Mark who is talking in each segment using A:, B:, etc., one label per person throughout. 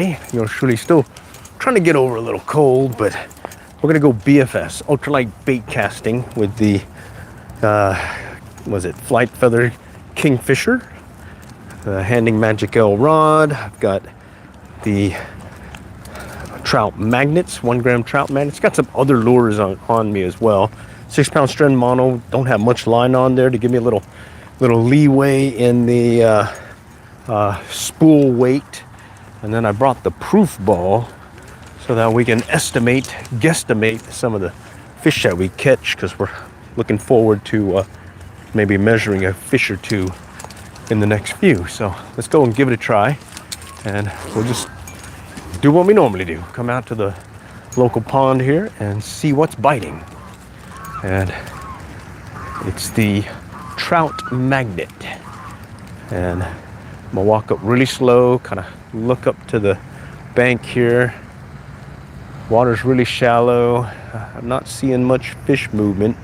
A: Yours truly still trying to get over a little cold, but we're gonna go BFS, ultralight bait casting with the, was it Flight Feather Kingfisher, the Handing Magic L rod. I've got the trout magnets, 1 gram trout magnets. Got some other lures on me as well. 6-pound strand mono, don't have much line on there to give me a little leeway in the spool weight. And then I brought the proof ball so that we can guesstimate some of the fish that we catch, because we're looking forward to maybe measuring a fish or two in the next few. So let's go and give it a try, and we'll just do what we normally do. Come out to the local pond here and see what's biting. And it's the trout magnet. And I'm gonna walk up really slow, kind of look up to the bank here. Water's really shallow. I'm not seeing much fish movement,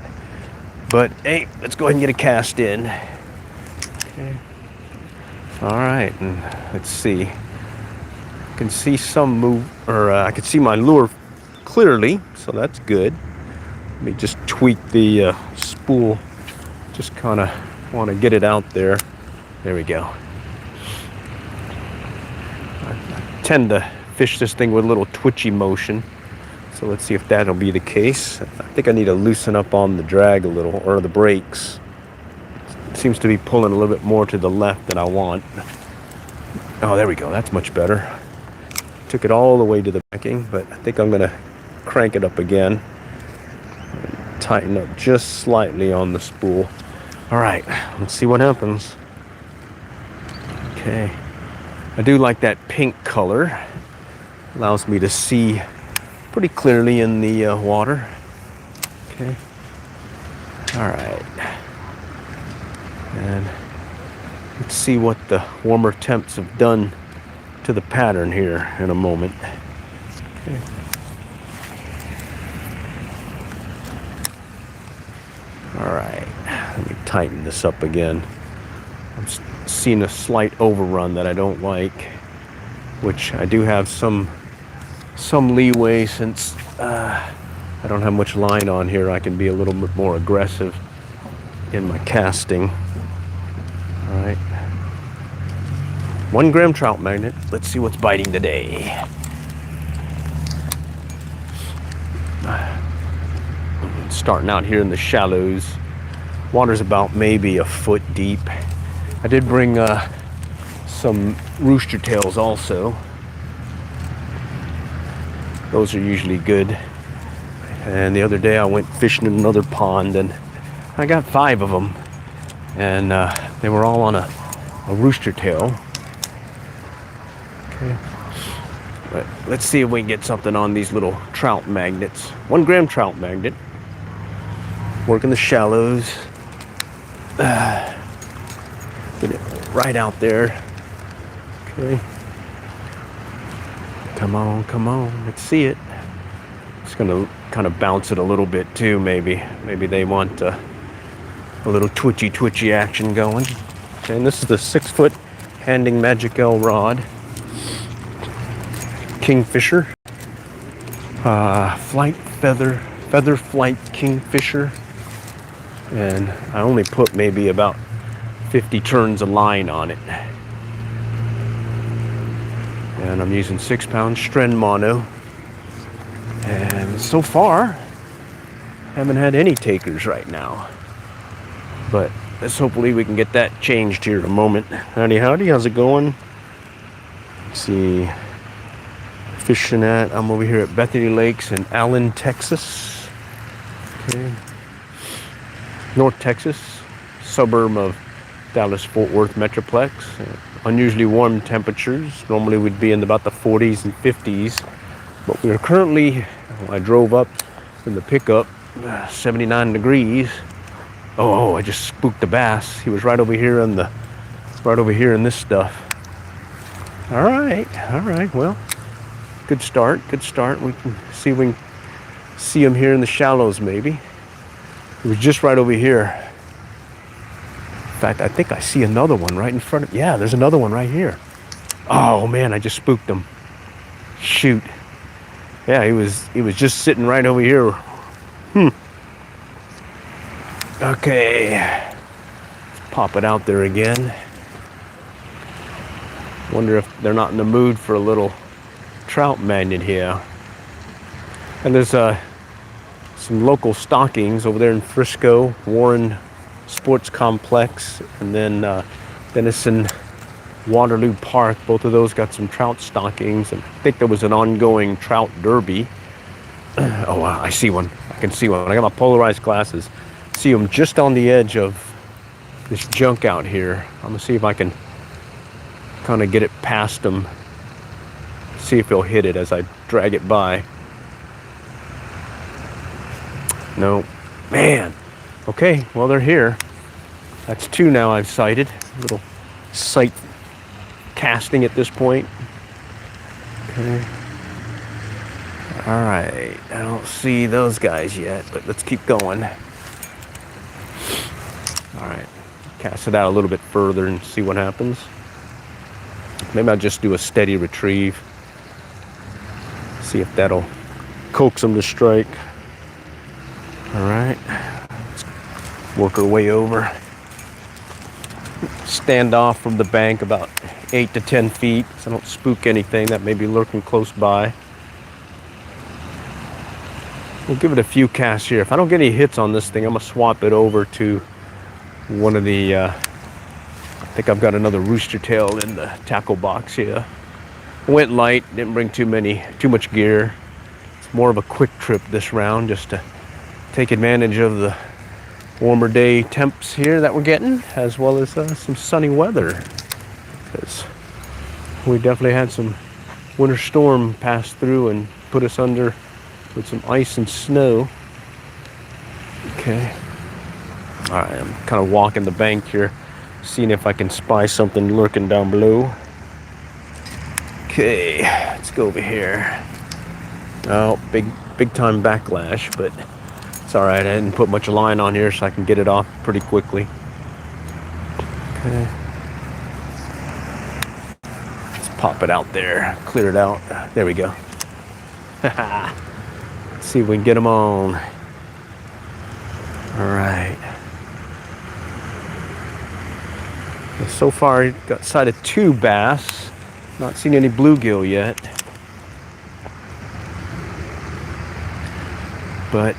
A: but hey, let's go ahead and get a cast in. Okay. All right, and let's see. I can see some move, or I can see my lure clearly, so that's good. Let me just tweak the spool. Just kind of want to get it out there. There we go. I tend to fish this thing with a little twitchy motion, so let's see if that'll be the case. I think I need to loosen up on the drag a little, or the brakes. It seems to be pulling a little bit more to the left than I want. Oh, there we go. That's much better. Took it all the way to the backing, but I think I'm gonna crank it up again. Tighten up just slightly on the spool. All right, let's see what happens. Okay, I do like that pink color. Allows me to see pretty clearly in the water. Okay, all right. And let's see what the warmer temps have done to the pattern here in a moment. Okay. All right, let me tighten this up again. I'm seeing a slight overrun that I don't like, which I do have some leeway since I don't have much line on here. I can be a little bit more aggressive in my casting. All right, 1 gram trout magnet. Let's see what's biting today. Starting out here in the shallows. Water's about maybe a foot deep. I did bring some rooster tails also. Those are usually good. And the other day I went fishing in another pond and I got 5 of them. And they were all on a rooster tail. Okay. But let's see if we can get something on these little trout magnets. 1 gram trout magnet. Working the shallows. Get it right out there. Okay. Come on, come on. Let's see it. Just gonna kind of bounce it a little bit too, maybe. Maybe they want a little twitchy action going. Okay, and this is the 6-foot Handing Magic L rod. Kingfisher. Feather Flight Kingfisher. And I only put maybe about 50 turns of line on it. And I'm using 6-pound strand mono. And so far, haven't had any takers right now. But let's hopefully we can get that changed here in a moment. Howdy, how's it going? Let's see. Fishing I'm over here at Bethany Lakes in Allen, Texas. Okay. North Texas, suburb of Dallas-Fort Worth Metroplex. Unusually warm temperatures. Normally we'd be in about the 40s and 50s. But we are currently, I drove up in the pickup, 79 degrees. Oh, I just spooked the bass. He was right over here in this stuff. All right, well, good start. We can see if we can see him here in the shallows maybe. He was just right over here. In fact, I think I see another one right in front of me. Yeah, there's another one right here. Oh man, I just spooked him. Shoot. Yeah, he was just sitting right over here. Okay. Let's pop it out there again. Wonder if they're not in the mood for a little trout magnet here. And there's some local stockings over there in Frisco, Warren Sports Complex, and then Denison Waterloo Park. Both of those got some trout stockings, and I think there was an ongoing trout derby. Oh, wow, I see one. I can see one. I got my polarized glasses. See them just on the edge of this junk out here. I'm gonna see if I can kind of get it past them. See if he'll hit it as I drag it by. No, man. Okay, well, they're here. That's two now I've sighted. Little sight casting at this point. Okay. All right, I don't see those guys yet, but let's keep going. All right, cast it out a little bit further and see what happens. Maybe I'll just do a steady retrieve. See if that'll coax them to strike. All right, let's work our way over. Stand off from the bank about 8 to 10 feet so I don't spook anything that may be lurking close by. We'll give it a few casts here. If I don't get any hits on this thing, I'm gonna swap it over to one of the, I think I've got another rooster tail in the tackle box here. Went light, didn't bring too much gear. It's more of a quick trip this round, just to take advantage of the warmer day temps here that we're getting, as well as some sunny weather. Because we definitely had some winter storm pass through and put us under with some ice and snow. Okay. All right, I'm kind of walking the bank here, seeing if I can spy something lurking down below. Okay, let's go over here. Oh, big time backlash, but it's all right. I didn't put much line on here, so I can get it off pretty quickly. Okay. Let's pop it out there, clear it out. There we go. Let's see if we can get them on. All right. So far, got sighted 2 bass. Not seen any bluegill yet. But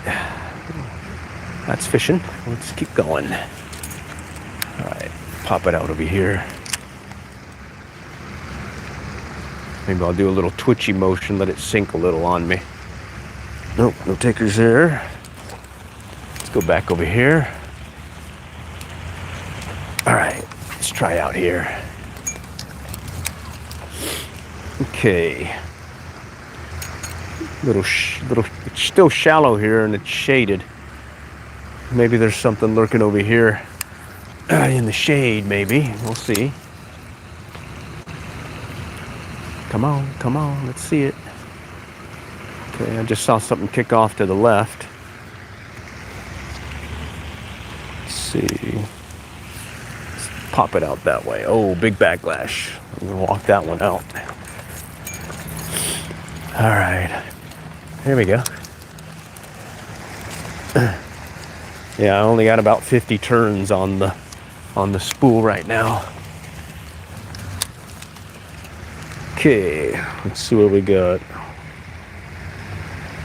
A: that's fishing. Let's keep going. All right, pop it out over here. Maybe I'll do a little twitchy motion, let it sink a little on me. Nope, no takers there. Let's go back over here. All right, let's try out here. Okay. Little, it's still shallow here and it's shaded. Maybe there's something lurking over here in the shade, maybe. We'll see. Come on, let's see it. Okay, I just saw something kick off to the left. Let's see. Let's pop it out that way. Oh, big backlash. I'm gonna walk that one out. All right, here we go. Yeah, I only got about 50 turns on the spool right now. Okay, let's see what we got.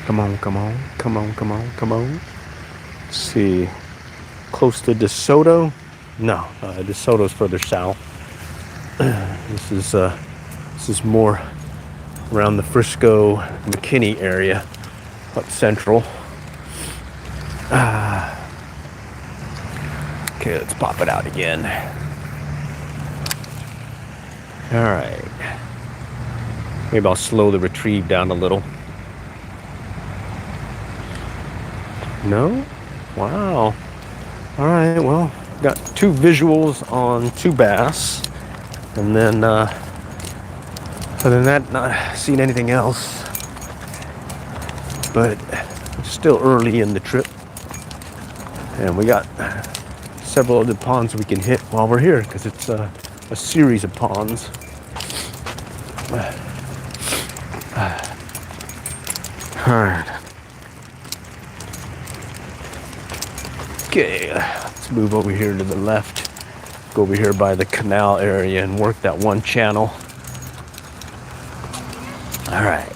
A: Come on. Let's see. Close to DeSoto? No, DeSoto's further south. This is more around the Frisco, McKinney area, up central. Okay, let's pop it out again. All right. Maybe I'll slow the retrieve down a little. No? Wow. All right, well, got 2 visuals on 2 bass. And then, other than that, not seeing anything else. But it's still early in the trip. And we got several other ponds we can hit while we're here, because it's a series of ponds. Alright. Okay, let's move over here to the left. Go over here by the canal area and work that one channel. Alright.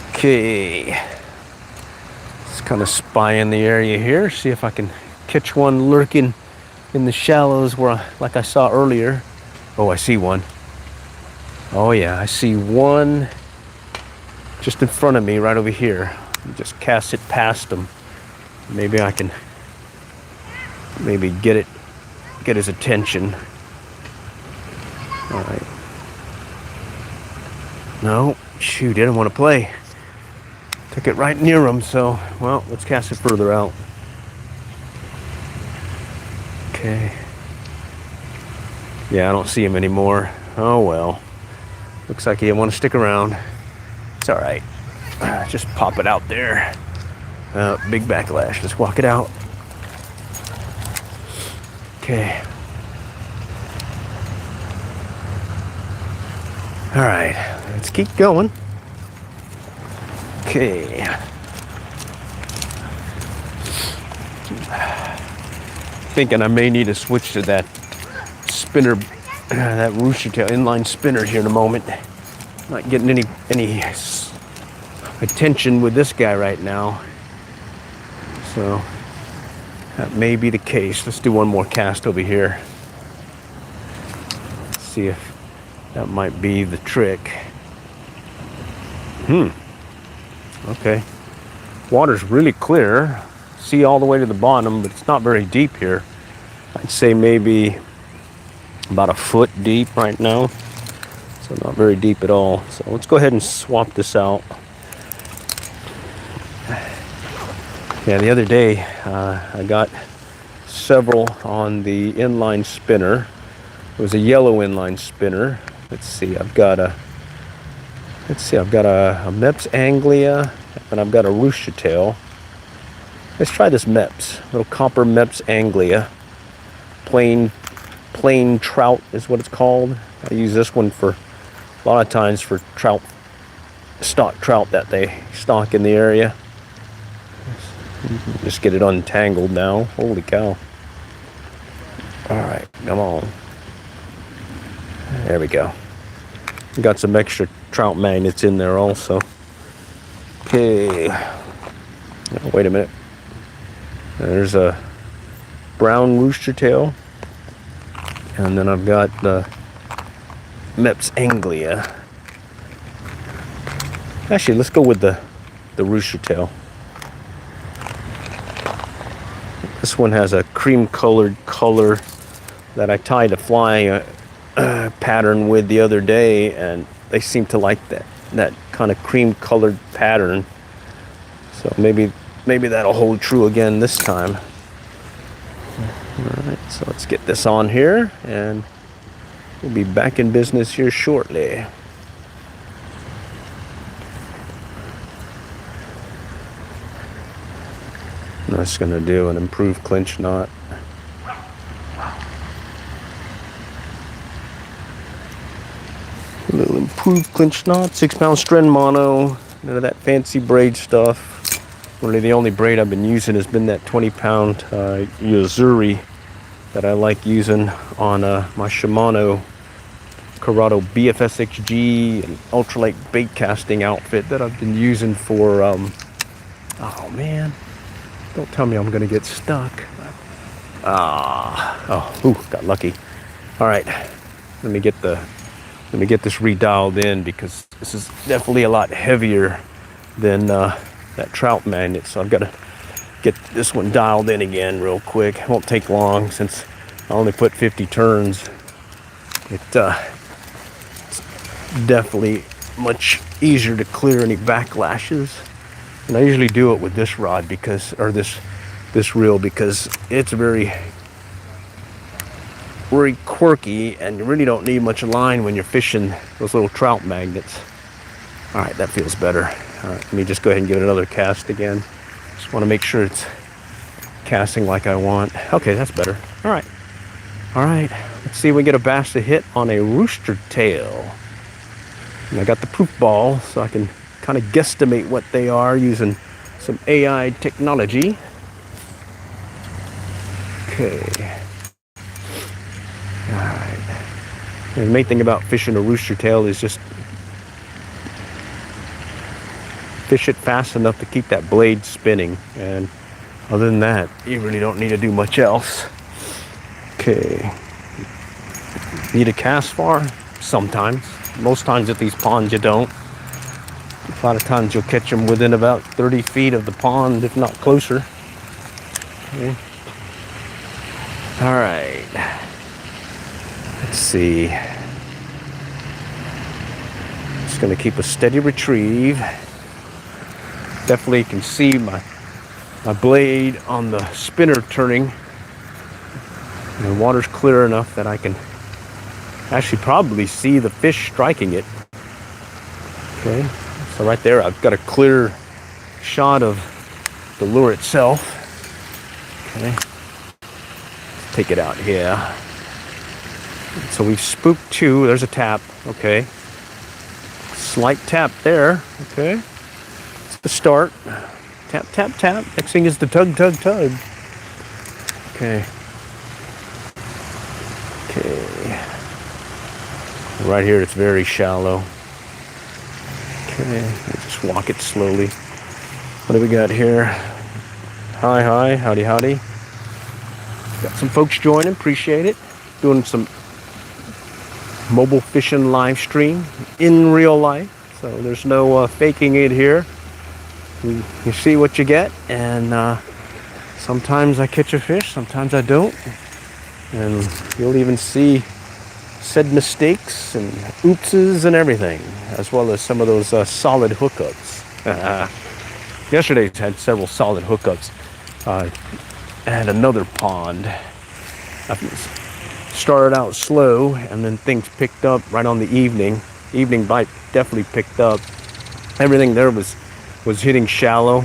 A: Okay. Just kind of spying the area here. See if I can catch one lurking in the shallows where, like I saw earlier. Oh, I see one. Oh yeah, I see one just in front of me right over here. Just cast it past him. Maybe I can get his attention. All right. No, shoot, didn't want to play. Took it right near him, so, well, let's cast it further out. Okay. Yeah, I don't see him anymore. Oh well. Looks like he didn't want to stick around. It's all right. Just pop it out there. Big backlash. Let's walk it out. Okay. All right. Let's keep going. Okay. Thinking I may need to switch to that spinner, that rooster tail inline spinner here in a moment. Not getting any attention with this guy right now. So that may be the case. Let's do one more cast over here. See if that might be the trick. Okay. Water's really clear. See all the way to the bottom, but it's not very deep here. I'd say maybe about a foot deep right now. So not very deep at all. So let's go ahead and swap this out. Yeah, the other day I got several on the inline spinner. It was a yellow inline spinner. Let's see, I've got a Meps Anglia, and I've got a rooster tail. Let's try this Meps, little copper Meps Anglia. Plain trout is what it's called. I use this one for a lot of times for stock trout that they stock in the area. Just get it untangled now. Holy cow. Alright, come on. There we go. Got some extra trout magnets in there also. Okay. Oh, wait a minute. There's a brown rooster tail. And then I've got the Meps Anglia. Actually, let's go with the rooster tail. This one has a cream-colored color that I tied a fly pattern with the other day, and they seem to like that kind of cream-colored pattern. So maybe that'll hold true again this time. All right, so let's get this on here, and we'll be back in business here shortly. I'm just going to do an improved clinch knot. A little improved clinch knot, 6-pound strand mono, none of that fancy braid stuff. Really the only braid I've been using has been that 20-pound Yuzuri that I like using on my Shimano Corrado BFS XG and ultralight bait casting outfit that I've been using for, oh man. Don't tell me I'm gonna get stuck. Got lucky. All right, let me get this redialed in, because this is definitely a lot heavier than that trout magnet. So I've got to get this one dialed in again real quick. It won't take long since I only put 50 turns. It's definitely much easier to clear any backlashes. And I usually do it with this rod this reel, because it's very quirky, and you really don't need much line when you're fishing those little trout magnets. All right, that feels better. All right, let me just go ahead and give it another cast again. Just want to make sure it's casting like I want. Okay, that's better. All right, let's see if we get a bass to hit on a rooster tail. And I got the proof ball, so I can kind of guesstimate what they are using some AI technology. Okay. All right. And the main thing about fishing a rooster tail is just fish it fast enough to keep that blade spinning. And other than that, you really don't need to do much else. Okay. Need a cast far? Sometimes. Most times at these ponds you don't. A lot of times you'll catch them within about 30 feet of the pond, if not closer. Okay. All right. Let's see. Just gonna keep a steady retrieve. Definitely can see my blade on the spinner turning. And the water's clear enough that I can actually probably see the fish striking it. Okay, so right there I've got a clear shot of the lure itself. Okay, let's take it out here. So we've spooked two. There's a tap. Okay, slight tap there. Okay, it's the start. Tap, tap, tap. Next thing is the tug, tug, tug. Okay. Okay. Right here, it's very shallow. Okay, just walk it slowly. What do we got here? Hi, hi, howdy, howdy. Got some folks joining, appreciate it. Doing some mobile fishing live stream in real life. So there's no faking it here. You see what you get, and sometimes I catch a fish, sometimes I don't. And you'll even see said mistakes and oopses and everything, as well as some of those solid hookups. Yesterday's had several solid hookups at another pond. I started out slow, and then things picked up right on the evening. Evening bite definitely picked up. Everything there was hitting shallow,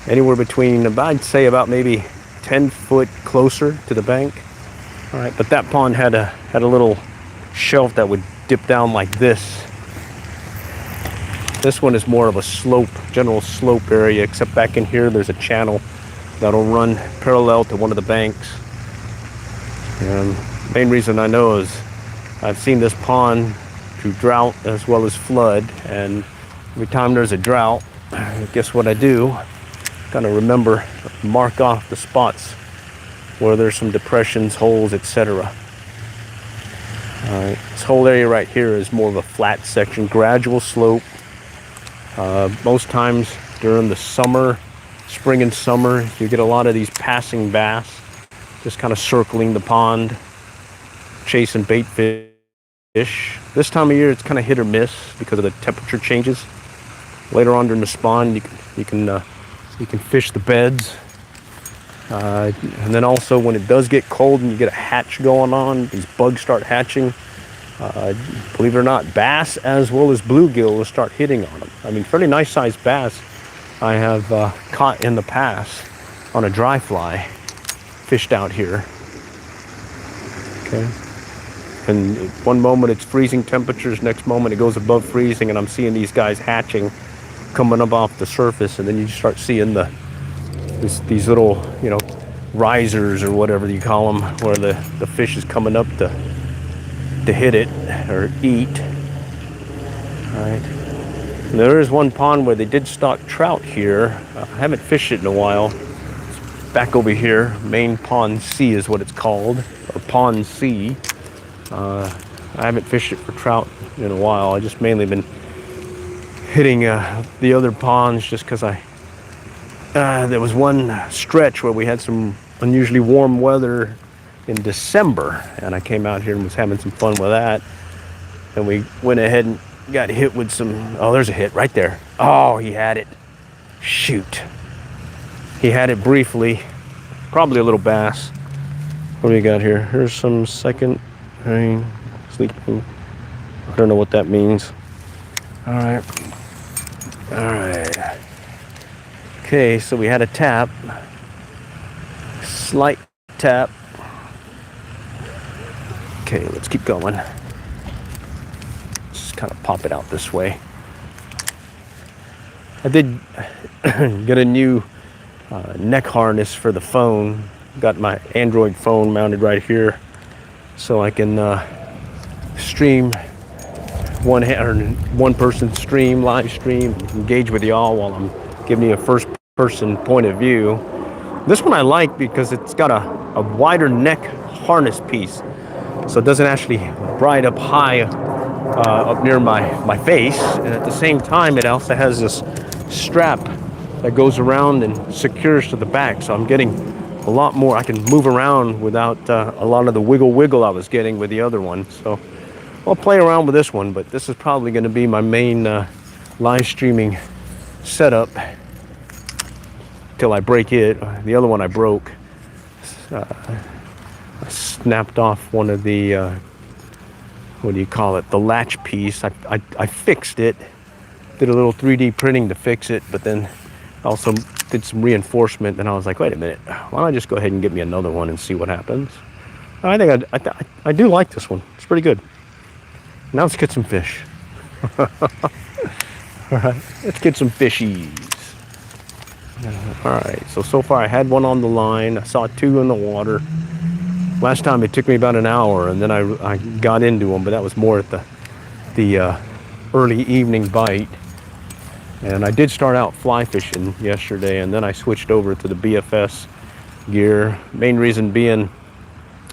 A: anywhere between, I'd say about maybe 10 foot closer to the bank. All right, but that pond had a little shelf that would dip down like this. This one is more of a slope, general slope area, except back in here there's a channel that'll run parallel to one of the banks. And the main reason I know is I've seen this pond through drought as well as flood, and every time there's a drought, guess what I do? Kind of remember, mark off the spots where there's some depressions, holes, etc. Alright, this whole area right here is more of a flat section, gradual slope. Most times during the summer, spring and summer, you get a lot of these passing bass just kind of circling the pond, chasing bait fish. This time of year it's kind of hit or miss because of the temperature changes. Later on during the spawn, you can fish the beds. And then also when it does get cold and you get a hatch going on, these bugs start hatching. Believe it or not, bass as well as bluegill will start hitting on them. I mean, fairly nice sized bass I have caught in the past on a dry fly, fished out here. Okay. And one moment it's freezing temperatures, next moment it goes above freezing, and I'm seeing these guys hatching, coming up off the surface, and then you start seeing these little, risers or whatever you call them, where the fish is coming up to hit it or eat. All right. And there is one pond where they did stock trout here. I haven't fished it in a while. It's back over here. Main Pond C is what it's called, or Pond C. I haven't fished it for trout in a while. I just mainly been hitting the other ponds just because there was one stretch where we had some unusually warm weather in December, and I came out here and was having some fun with that. And we went ahead and got hit with some, oh, there's a hit right there. Oh, he had it. Shoot. He had it briefly. Probably a little bass. What do we got here? Here's some second rain sleeping. I don't know what that means. All right. Okay, so we had a tap. Slight tap. Okay, let's keep going. Just kind of pop it out this way. I did get a new neck harness for the phone. Got my Android phone mounted right here, so I can stream one person stream, live stream, engage with y'all while I'm giving you a first person point of view. This one I like because it's got a wider neck harness piece, so it doesn't actually ride up high up near my face, and at the same time it also has this strap that goes around and secures to the back, so I'm getting a lot more. I can move around without a lot of the wiggle I was getting with the other one. So I'll play around with this one, but this is probably going to be my main live streaming setup till I break it. The other one I broke. I snapped off one of the what do you call it, the latch piece. I fixed it, did a little 3D printing to fix it, but then also did some reinforcement, and I was like, wait a minute, why don't I just go ahead and get me another one and see what happens. I think I do like this one. It's pretty good. Now let's get some fish. All right, let's get some fishies. All right, so far I had one on the line. I saw two in the water. Last time it took me about an hour, and then I got into them, but that was more at the early evening bite. And I did start out fly fishing yesterday, and then I switched over to the BFS gear. Main reason being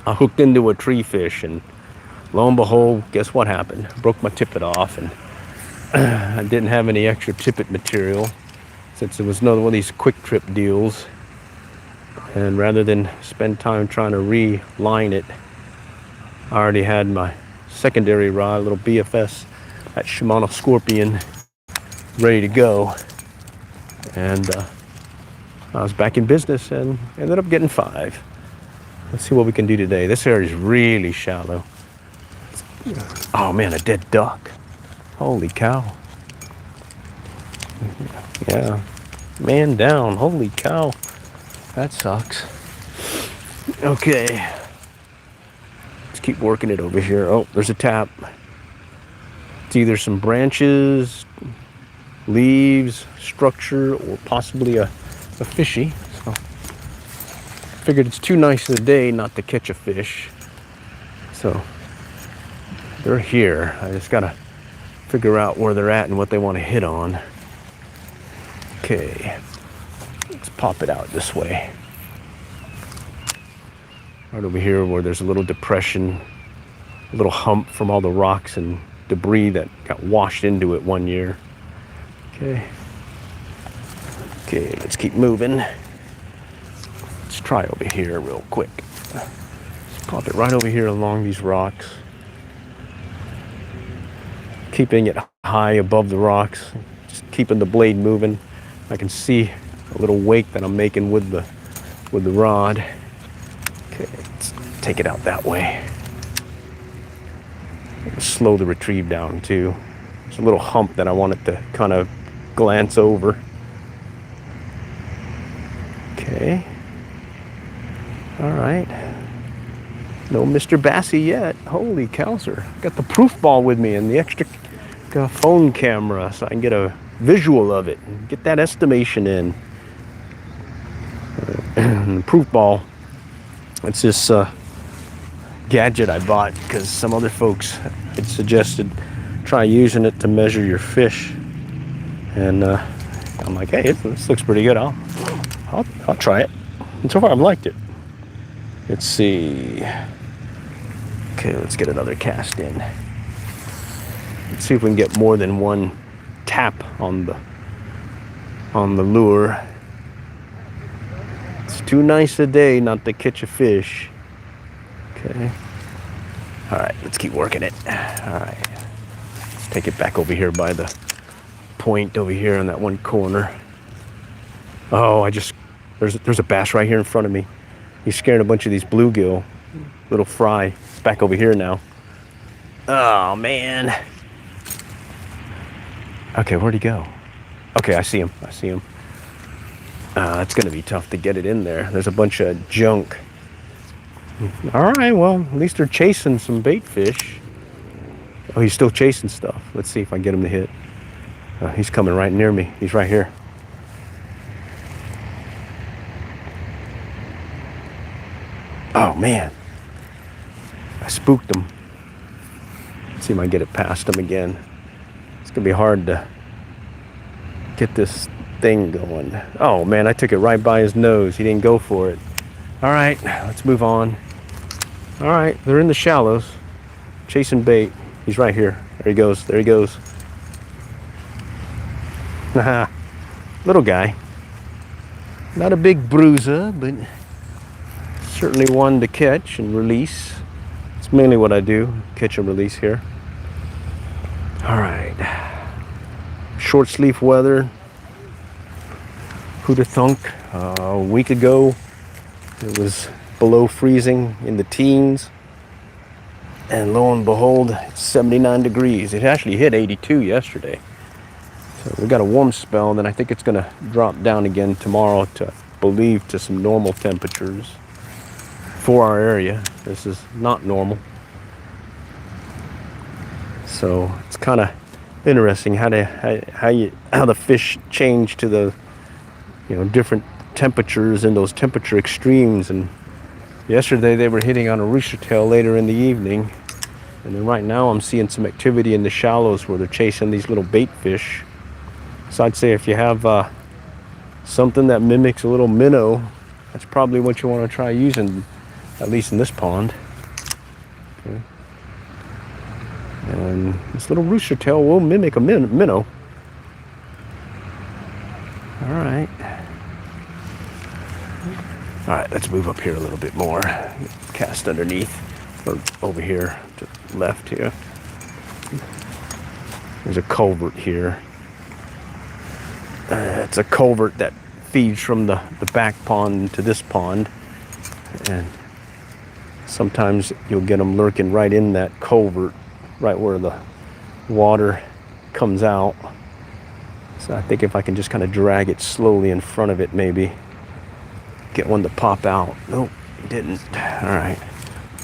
A: I hooked into a tree fish, and lo and behold, guess what happened? Broke my tippet off, and I didn't have any extra tippet material since it was another one of these quick trip deals. And rather than spend time trying to reline it, I already had my secondary rod, a little BFS, that Shimano Scorpion, ready to go. And I was back in business and ended up getting 5. Let's see what we can do today. This area is really shallow. Oh man, a dead duck. Holy cow. Yeah, man down. Holy cow. That sucks. Okay. Let's keep working it over here. Oh, there's a tap. It's either some branches, leaves, structure, or possibly a fishy. So figured it's too nice of a day not to catch a fish. So they're here. I just gotta figure out where they're at and what they want to hit on. Okay, let's pop it out this way. Right over here where there's a little depression, a little hump from all the rocks and debris that got washed into it one year. Okay, let's keep moving. Let's try over here real quick. Let's pop it right over here along these rocks. Keeping it high above the rocks, just keeping the blade moving. I can see a little wake that I'm making with the rod. Okay, let's take it out that way. Slow the retrieve down too. There's a little hump that I want it to kind of glance over. Okay. All right. No Mr. Bassy yet. Holy cowser. Got the proof ball with me and the extra phone camera so I can get a visual of it and get that estimation in. The proof ball, it's this gadget I bought because some other folks had suggested try using it to measure your fish, and I'm like, hey, this looks pretty good. I'll try it. And so far I've liked it. Let's see. Okay, let's get another cast in. Let's see if we can get more than one tap on the lure. It's too nice a day not to catch a fish. Okay. All right, let's keep working it. All right. Let's take it back over here by the point over here in that one corner. Oh, there's a bass right here in front of me. He's scaring a bunch of these bluegill, little fry. It's back over here now. Oh man. Okay, where'd he go? Okay, I see him. It's gonna be tough to get it in there. There's a bunch of junk. All right, well, at least they're chasing some bait fish. Oh, he's still chasing stuff. Let's see if I get him to hit. He's coming right near me. He's right here. Oh, man. I spooked him. Let's see if I can get it past him again. It's going to be hard to get this thing going. Oh, man, I took it right by his nose. He didn't go for it. All right, let's move on. All right, they're in the shallows. Chasing bait. He's right here. There he goes. There he goes. Little guy. Not a big bruiser, but certainly one to catch and release. It's mainly what I do, catch and release here. All right. Short sleeve weather. Who'd have thunk? A week ago, it was below freezing in the teens. And lo and behold, it's 79 degrees. It actually hit 82 yesterday. So we got a warm spell, and then I think it's going to drop down again tomorrow to, I believe, to some normal temperatures for our area. This is not normal. So it's kind of interesting how the fish change to the different temperatures and those temperature extremes. And yesterday they were hitting on a rooster tail later in the evening, and then right now I'm seeing some activity in the shallows where they're chasing these little bait fish. So I'd say if you have something that mimics a little minnow, that's probably what you want to try using, at least in this pond. Okay. And this little rooster tail will mimic a minnow. All right. All right, let's move up here a little bit more. Cast underneath, or over here to the left here. There's a culvert here. It's a culvert that feeds from the back pond to this pond. And sometimes you'll get them lurking right in that culvert, right where the water comes out. So I think if I can just kind of drag it slowly in front of it, maybe get one to pop out. Nope, it didn't. All right,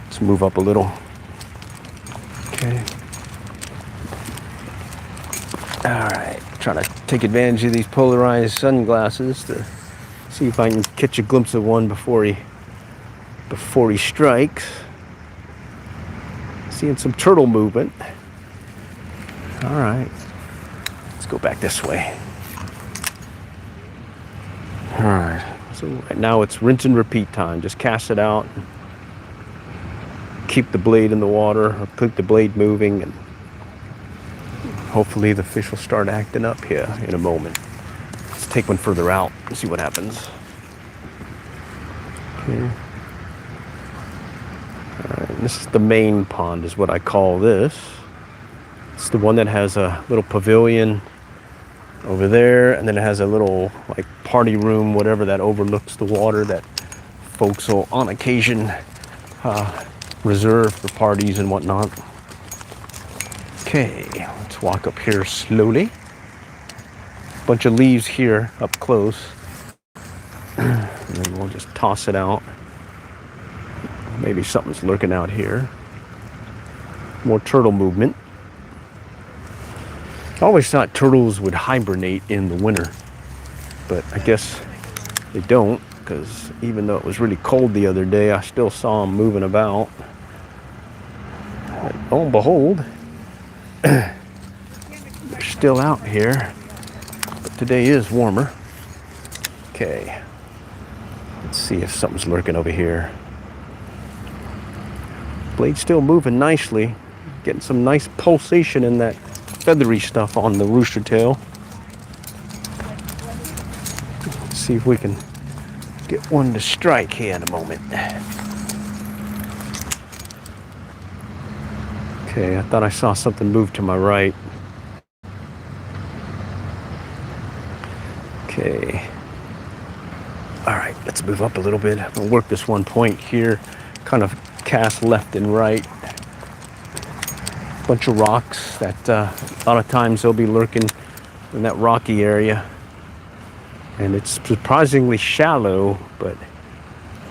A: let's move up a little. Okay. All right, trying to take advantage of these polarized sunglasses to see if I can catch a glimpse of one before he strikes. Seeing some turtle movement. All right, let's go back this way. All right, so right now it's rinse and repeat time. Just cast it out, keep the blade in the water, or keep the blade moving, and hopefully the fish will start acting up here in a moment. Let's take one further out and see what happens. Okay. All right, this is the main pond, is what I call this. It's the one that has a little pavilion over there, and then it has a little like party room, whatever, that overlooks the water that folks will on occasion reserve for parties and whatnot. Okay, let's walk up here slowly. Bunch of leaves here up close, and then we'll just toss it out. Maybe something's lurking out here. More turtle movement. I always thought turtles would hibernate in the winter, but I guess they don't, because even though it was really cold the other day, I still saw them moving about. And lo and behold, they're still out here, but today is warmer. Okay, let's see if something's lurking over here. Blade's still moving nicely, getting some nice pulsation in that feathery stuff on the rooster tail. Let's see if we can get one to strike here in a moment. Okay, I thought I saw something move to my right. Okay. All right, let's move up a little bit. I'm gonna work this one point here, kind of cast left and right. Bunch of rocks that a lot of times they'll be lurking in that rocky area, and it's surprisingly shallow, but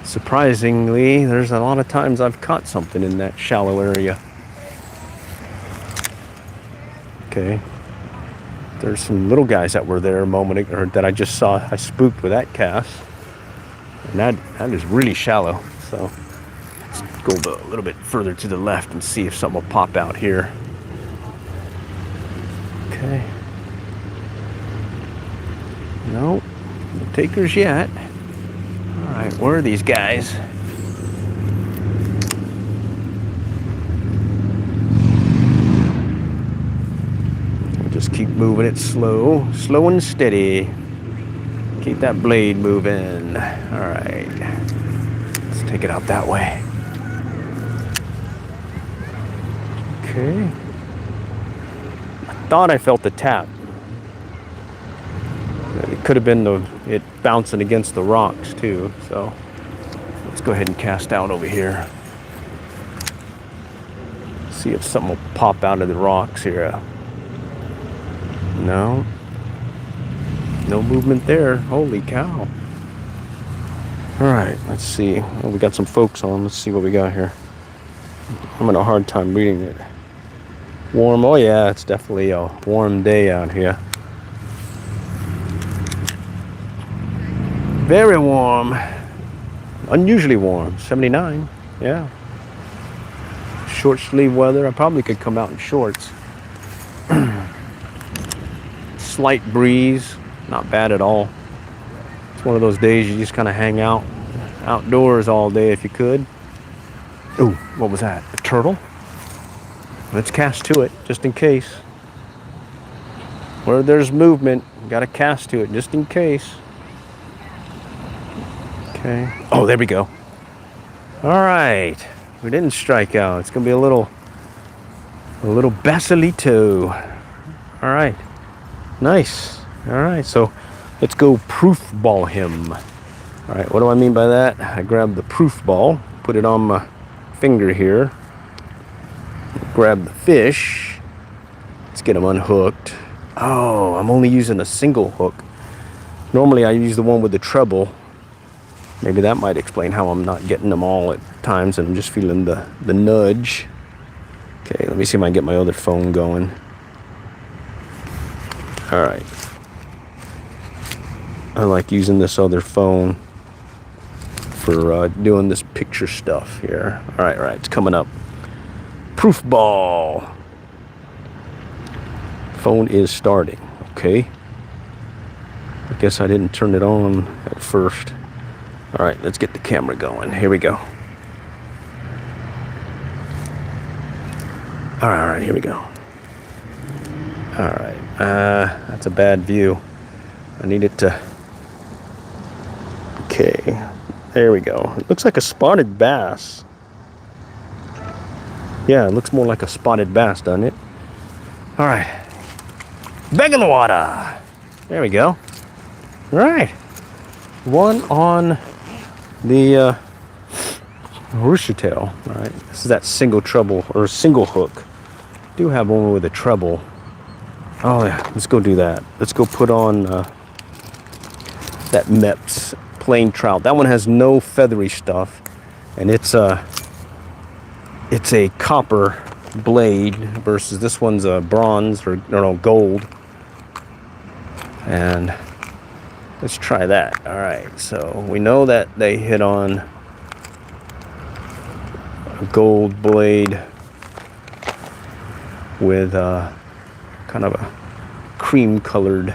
A: surprisingly there's a lot of times I've caught something in that shallow area. Okay. There's some little guys that were there a moment ago, or that I just saw. I spooked with that cast. And that is really shallow. So let's go a little bit further to the left and see if something will pop out here. Okay. No takers yet. All right, where are these guys? We'll just keep moving it slow and steady. Keep that blade moving. All right, let's take it out that way. Okay. I thought I felt the tap. It could have been it bouncing against the rocks too. So let's go ahead and cast out over here. See if something will pop out of the rocks here. No movement there. Holy cow. All right, let's see. Well, we got some folks on. Let's see what we got here. I'm having a hard time reading it. Warm. Oh yeah, it's definitely a warm day out here. Very warm. Unusually warm. 79. Yeah. Short sleeve weather. I probably could come out in shorts. Slight breeze. Not bad at all. It's one of those days you just kind of hang out outdoors all day if you could. Ooh, what was that? A turtle? Let's cast to it just in case. Where there's movement, you gotta cast to it just in case. Okay. Oh, there we go. All right. We didn't strike out. It's gonna be a little basilito. All right. Nice. All right. So let's go proof ball him. All right. What do I mean by that? I grab the proof ball, put it on my finger here. Grab the fish. Let's get him unhooked. Oh, I'm only using a single hook. Normally I use the one with the treble. Maybe that might explain how I'm not getting them all at times and I'm just feeling the nudge. Okay, let me see if I can get my other phone going. All right. I like using this other phone for doing this picture stuff here. All right, it's coming up. Proof ball. Phone is starting. Okay. I guess I didn't turn it on at first. All right, let's get the camera going. Here we go. All right, here we go. All right, that's a bad view. I need it to. Okay, there we go. It looks like a spotted bass. Yeah, it looks more like a spotted bass, doesn't it? All right, back in the water. There we go. All right, one on the rooster tail. All right, this is that single treble or single hook. Do have one with a treble. Oh yeah, let's go do that. Let's go put on that Meps plain trout. That one has no feathery stuff, and it's a copper blade versus this one's a bronze or no gold. And let's try that. All right, so we know that they hit on a gold blade with kind of a cream colored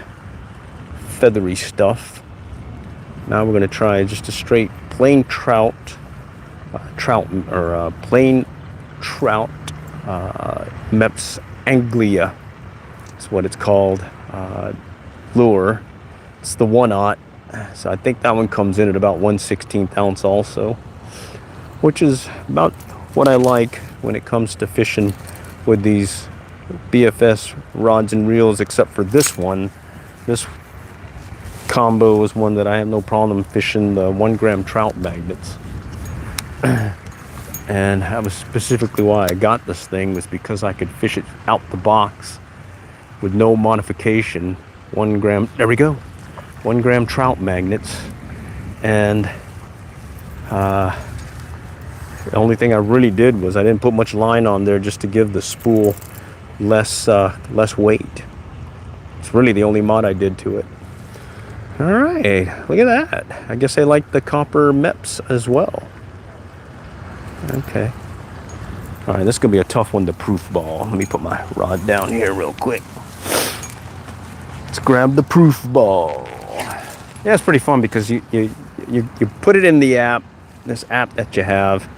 A: feathery stuff. Now we're going to try just a straight plain trout, plain trout, Meps Anglia. That's what it's called. Lure. It's the 1/0, so I think that one comes in at about 1/16 ounce also, which is about what I like when it comes to fishing with these BFS rods and reels, except for this one. This combo is one that I have no problem fishing the 1 gram trout magnets. And that was specifically why I got this thing, was because I could fish it out the box with no modification. 1 gram, there we go. 1 gram trout magnets. And the only thing I really did was I didn't put much line on there just to give the spool less weight. It's really the only mod I did to it. All right, look at that. I guess they like the copper MEPS as well. Okay. All right, this is gonna be a tough one to proof ball. Let me put my rod down here real quick. Let's grab the proof ball. Yeah, it's pretty fun because you put it in the app, this app that you have,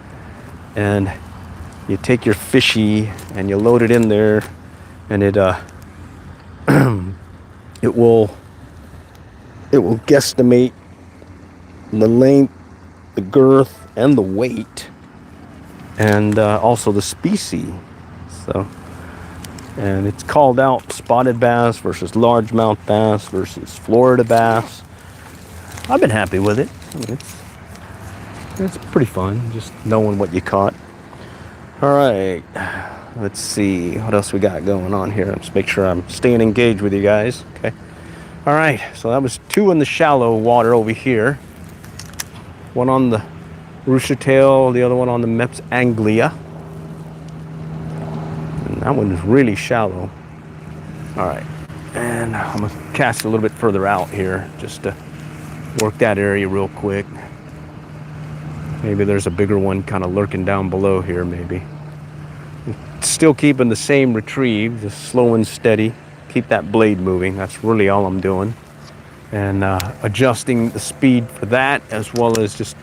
A: and you take your fishy and you load it in there, and it it will guesstimate the length, the girth, and the weight, and also the species. So, and it's called out spotted bass versus largemouth bass versus Florida bass. I've been happy with it. I mean, it's pretty fun, just knowing what you caught. All right, let's see what else we got going on here. Let's make sure I'm staying engaged with you guys. Okay. All right, so that was 2 in the shallow water over here. One on the rooster tail, the other one on the MEPS Anglia. And that one is really shallow. All right, and I'm gonna cast a little bit further out here just to work that area real quick. Maybe there's a bigger one kind of lurking down below here, maybe. Still keeping the same retrieve, just slow and steady. Keep that blade moving. That's really all I'm doing. And adjusting the speed for that, as well as just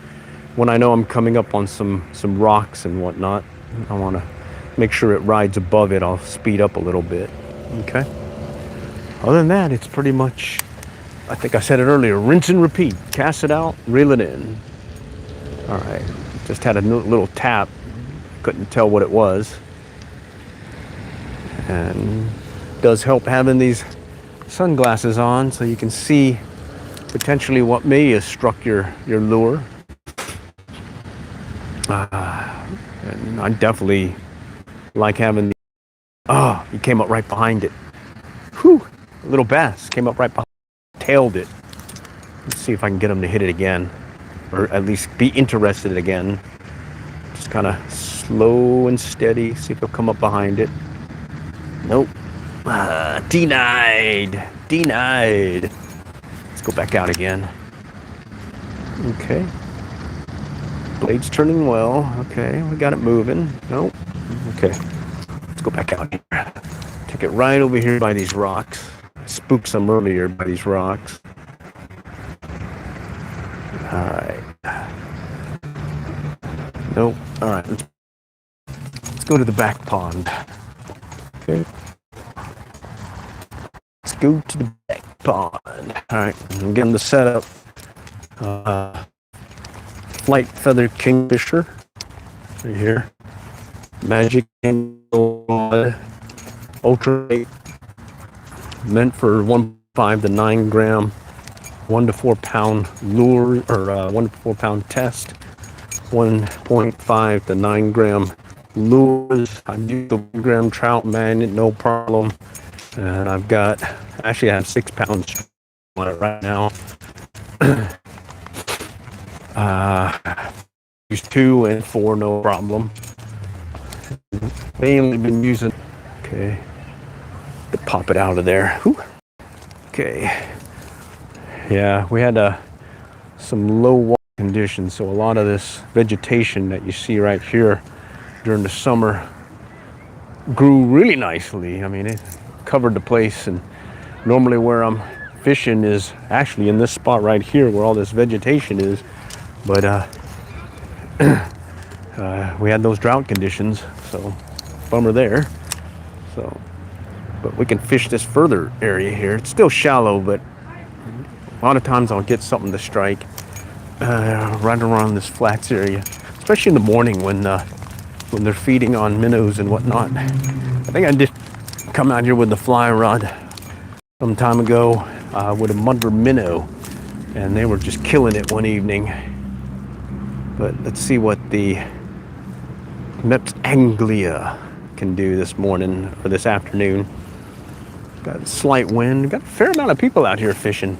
A: when I know I'm coming up on some rocks and whatnot, I want to make sure it rides above it. I'll speed up a little bit. Okay. Other than that, it's pretty much, I think I said it earlier, rinse and repeat. Cast it out, reel it in. All right, just had a little tap. Couldn't tell what it was. And it does help having these sunglasses on so you can see potentially what may have struck your lure. And I definitely like having the, oh, he came up right behind it. Whew, a little bass came up right behind, tailed it. Let's see if I can get him to hit it again, or at least be interested again. Just kind of slow and steady, see if he'll come up behind it. Nope. Denied. Let's go back out again. Okay. Blade's turning well. Okay, we got it moving. Nope. Okay. Let's go back out here. Take it right over here by these rocks. I spooked some earlier by these rocks. All right. Nope. All right. Let's go to the back pond. Okay. Let's go to the back pond. All right. I'm getting the setup. Flight feather kingfisher right here. Magic rod, ultra 8, meant for 1.5 to 9 gram, 1 to 4 pound lure, or 1 to 4 pound test, 1.5 to 9 gram lures. I use the 1 gram trout magnet, no problem. And I've got, actually I have 6 pounds on it right now. Use 2 and 4, no problem. Mainly been using, okay, to pop it out of there. Whew. Okay. Yeah, we had some low water conditions, so a lot of this vegetation that you see right here during the summer grew really nicely. I mean, it covered the place, and normally where I'm fishing is actually in this spot right here where all this vegetation is, but we had those drought conditions, so bummer there. So, but we can fish this further area here. It's still shallow, but a lot of times I'll get something to strike right around this flats area, especially in the morning when they're feeding on minnows and whatnot. I think I did come out here with the fly rod some time ago with a mudder minnow, and they were just killing it one evening. But let's see what the MEPS Anglia can do this morning or this afternoon. Got a slight wind. Got a fair amount of people out here fishing.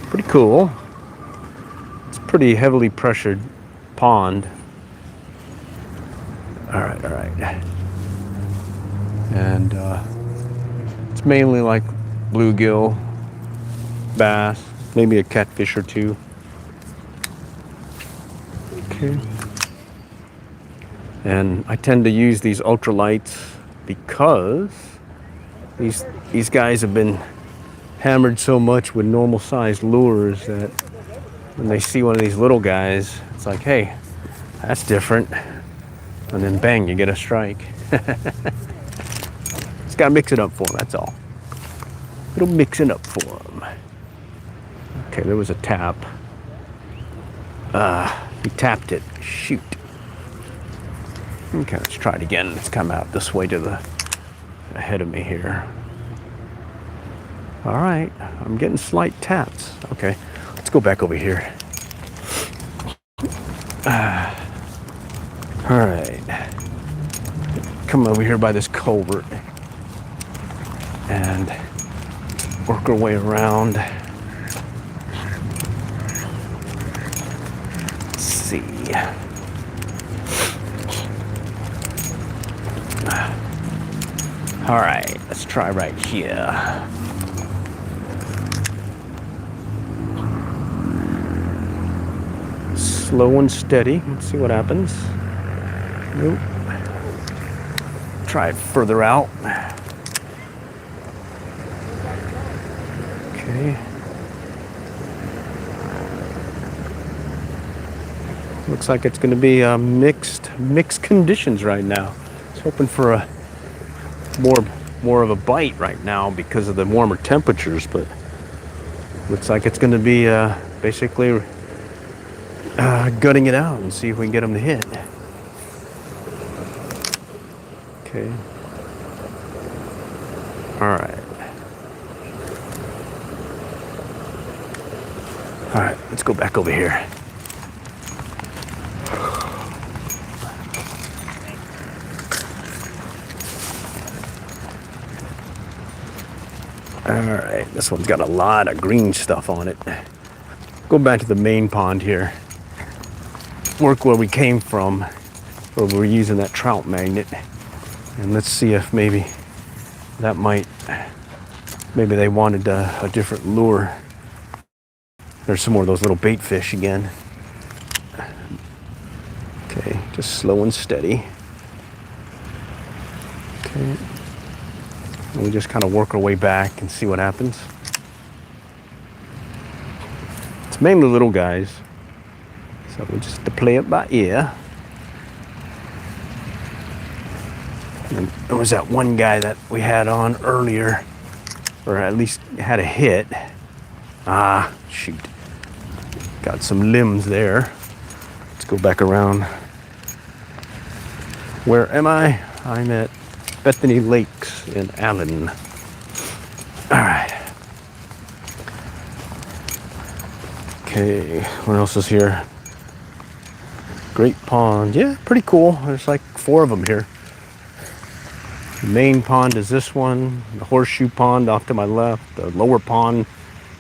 A: Pretty cool. It's a pretty heavily pressured pond. All right. It's mainly like bluegill, bass, maybe a catfish or two. Okay. And I tend to use these ultralights because these guys have been hammered so much with normal sized lures that when they see one of these little guys, it's like, hey, that's different. And then bang, you get a strike. Just gotta mix it up for them, that's all. It'll mix it up for them. Okay, there was a tap. He tapped it. Shoot. Okay, let's try it again. Let's come out this way to the ahead of me here. All right, I'm getting slight taps. Okay, let's go back over here. All right, come over here by this culvert and work our way around. Let's see. All right, let's try right here. Slow and steady. Let's see what happens. Nope. Try it further out. Okay. Looks like it's going to be mixed conditions right now. I was hoping for a more of a bite right now because of the warmer temperatures, but looks like it's going to be basically gutting it out and see if we can get them to hit. Okay. All right. All right, let's go back over here. All right, this one's got a lot of green stuff on it. Go back to the main pond here. Work where we came from, where we were using that trout magnet. And let's see if maybe that maybe they wanted a different lure. There's some more of those little bait fish again. Okay, just slow and steady. Okay. And we just kind of work our way back and see what happens. It's mainly little guys, so we just have to play it by ear. And there was that one guy that we had on earlier, or at least had a hit. Ah, shoot. Got some limbs there. Let's go back around. Where am I? I'm at Bethany Lakes in Allen. All right. Okay, what else is here? Great pond. Yeah, pretty cool. There's like 4 of them here. The main pond is this one. The horseshoe pond off to my left. The lower pond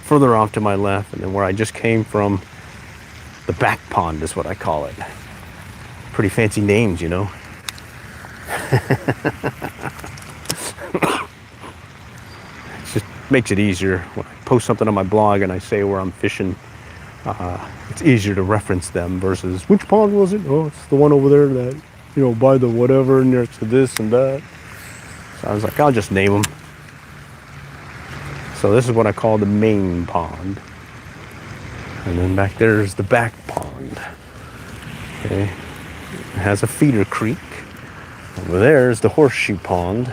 A: further off to my left. And then where I just came from, the back pond is what I call it. Pretty fancy names, you know. It just makes it easier when I post something on my blog and I say where I'm fishing. It's easier to reference them versus which pond was it? Oh, it's the one over there that, you know, by the whatever next to this and that. So I was like, I'll just name them. So this is what I call the main pond. And then back there's the back pond. Okay. It has a feeder creek. Over there is the horseshoe pond.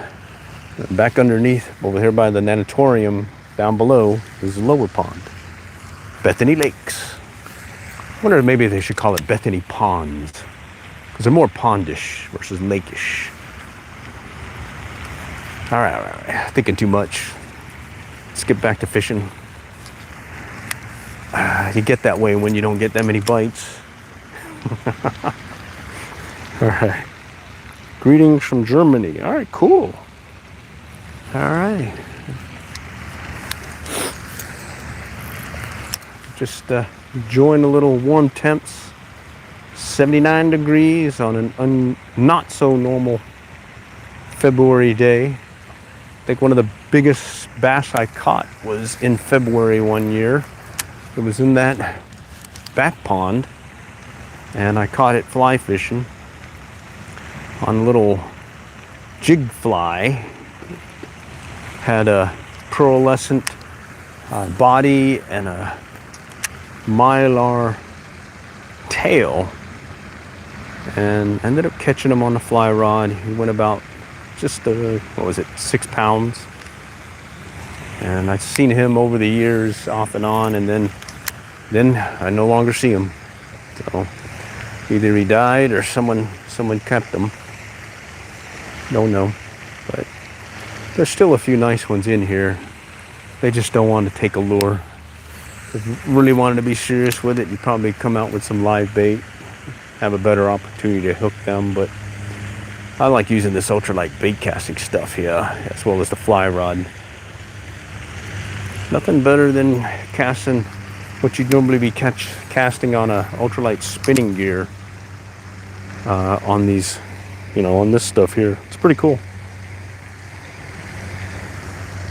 A: And back underneath, over here by the natatorium, down below, is the lower pond. Bethany Lakes. I wonder if maybe they should call it Bethany Ponds, because they're more pondish versus lakeish. All right. Thinking too much. Let's get back to fishing. You get that way when you don't get that many bites. All right. Greetings from Germany. All right, cool. All right. Just enjoying a little warm temps. 79 degrees on an not so normal February day. I think one of the biggest bass I caught was in February one year. It was in that back pond, and I caught it fly fishing on a little jig fly. Had a pearlescent body and a mylar tail, and ended up catching him on the fly rod. He went about just 6 pounds, and I've seen him over the years off and on, and then I no longer see him. So either he died or someone kept him. Don't know, but there's still a few nice ones in here. They just don't want to take a lure. If you really wanted to be serious with it, you'd probably come out with some live bait, have a better opportunity to hook them. But I like using this ultralight bait casting stuff here, as well as the fly rod. Nothing better than casting what you'd normally be casting on a ultralight spinning gear on these, on this stuff here. It's pretty cool.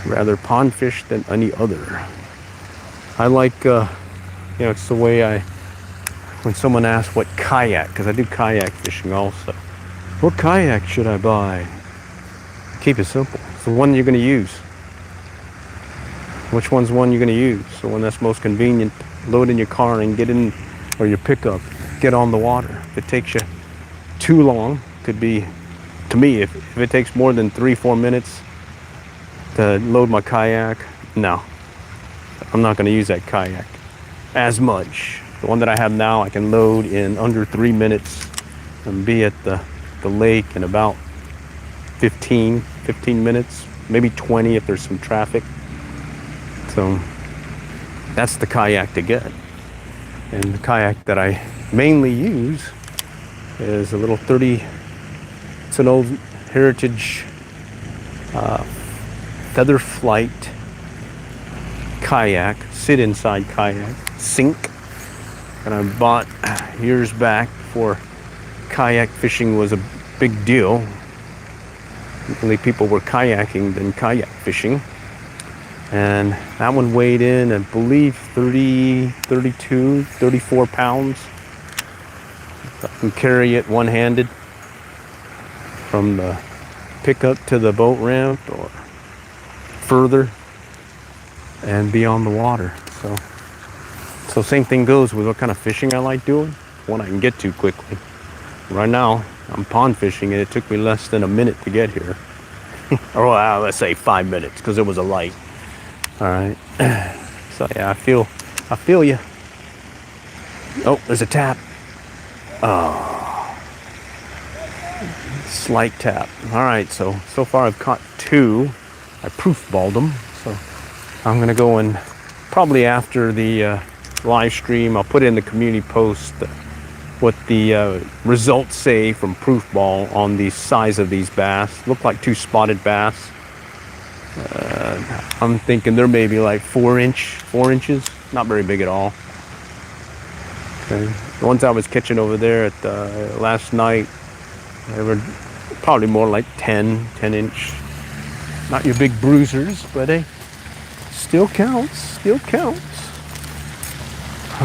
A: Rather pond fish than any other. I like, it's the way when someone asks what kayak, because I do kayak fishing also. What kayak should I buy? Keep it simple. It's the one you're going to use. Which one's one you're going to use? The one that's most convenient. Load in your car and get in, or your pickup, get on the water. If it takes you too long, could be, to me, if it takes more than 3-4 minutes to load my kayak, no, I'm not going to use that kayak as much. The one that I have now, I can load in under 3 minutes and be at the lake in about 15 minutes, maybe 20 if there's some traffic. So that's the kayak to get. And the kayak that I mainly use is a little it's an old heritage feather flight kayak, sit inside kayak, sink. And I bought years back before kayak fishing was a big deal. Only people were kayaking than kayak fishing. And that one weighed in, I believe, 32, 34 pounds. I can carry it one-handed from the pickup to the boat ramp or further and be on the water. So same thing goes with what kind of fishing I like doing, one I can get to quickly. Right now, I'm pond fishing and it took me less than a minute to get here. Or let's say 5 minutes, because it was a light. All right. So yeah, I feel you. Oh, there's a tap. Oh, slight tap. All right. So far I've caught 2. I proof balled them. So I'm gonna go and probably after the live stream, I'll put in the community post what the results say from proof ball on the size of these bass. Look like 2 spotted bass. I'm thinking they're maybe like 4 inches, not very big at all. Okay. The ones I was catching over there at last night, they were probably more like 10 inch. Not your big bruisers, but hey, still counts. All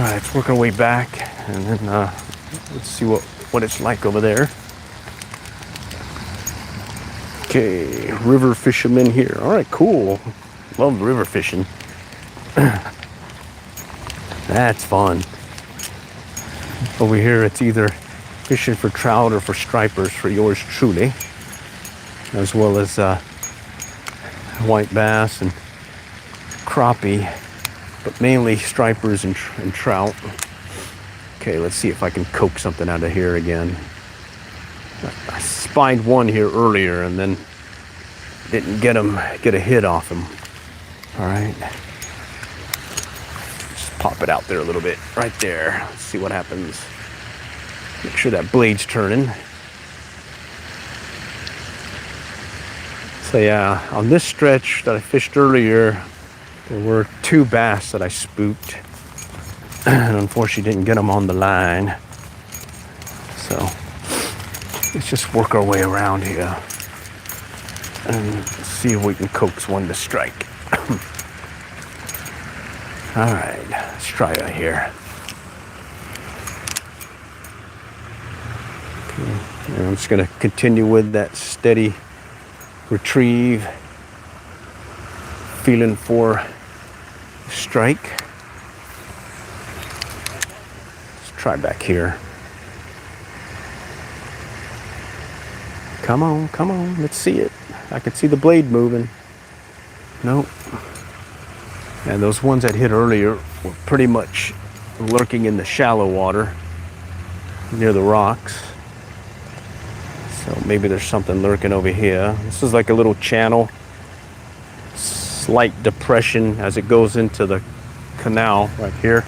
A: right, let's work our way back, and then let's see what it's like over there. Okay, river fishermen here. All right, cool. Love river fishing. That's fun. Over here, it's either fishing for trout or for stripers for yours truly, as well as white bass and crappie, but mainly stripers and trout. Okay, let's see if I can coax something out of here again. I spied one here earlier and then didn't get a hit off him. All right, just pop it out there a little bit, right there. Let's see what happens. Make sure that blade's turning. So yeah, on this stretch that I fished earlier, there were 2 bass that I spooked, and unfortunately didn't get them on the line. So let's just work our way around here. And see if we can coax one to strike. All right, let's try it here. Okay. And I'm just going to continue with that steady retrieve, feeling for strike. Let's try back here. Come on, let's see it. I can see the blade moving. Nope. And those ones that hit earlier were pretty much lurking in the shallow water near the rocks. So maybe there's something lurking over here. This is like a little channel, slight depression as it goes into the canal right here.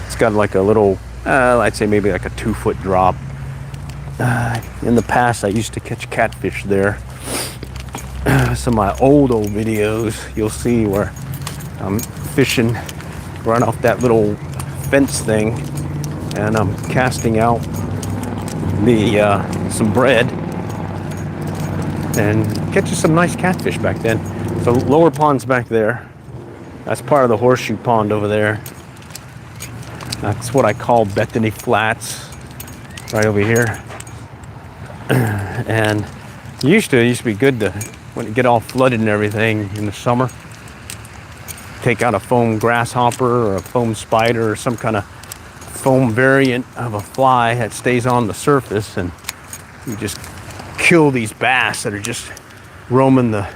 A: It's got like a little, I'd say maybe like a 2-foot drop. In the past, I used to catch catfish there. Some of my old videos, you'll see where I'm fishing right off that little fence thing, and I'm casting out some bread and catching some nice catfish back then. So lower pond's back there. That's part of the horseshoe pond over there. That's what I call Bethany Flats, right over here. And it used to be good to, when it get all flooded and everything in the summer, take out a foam grasshopper or a foam spider or some kind of foam variant of a fly that stays on the surface, and you just kill these bass that are just roaming the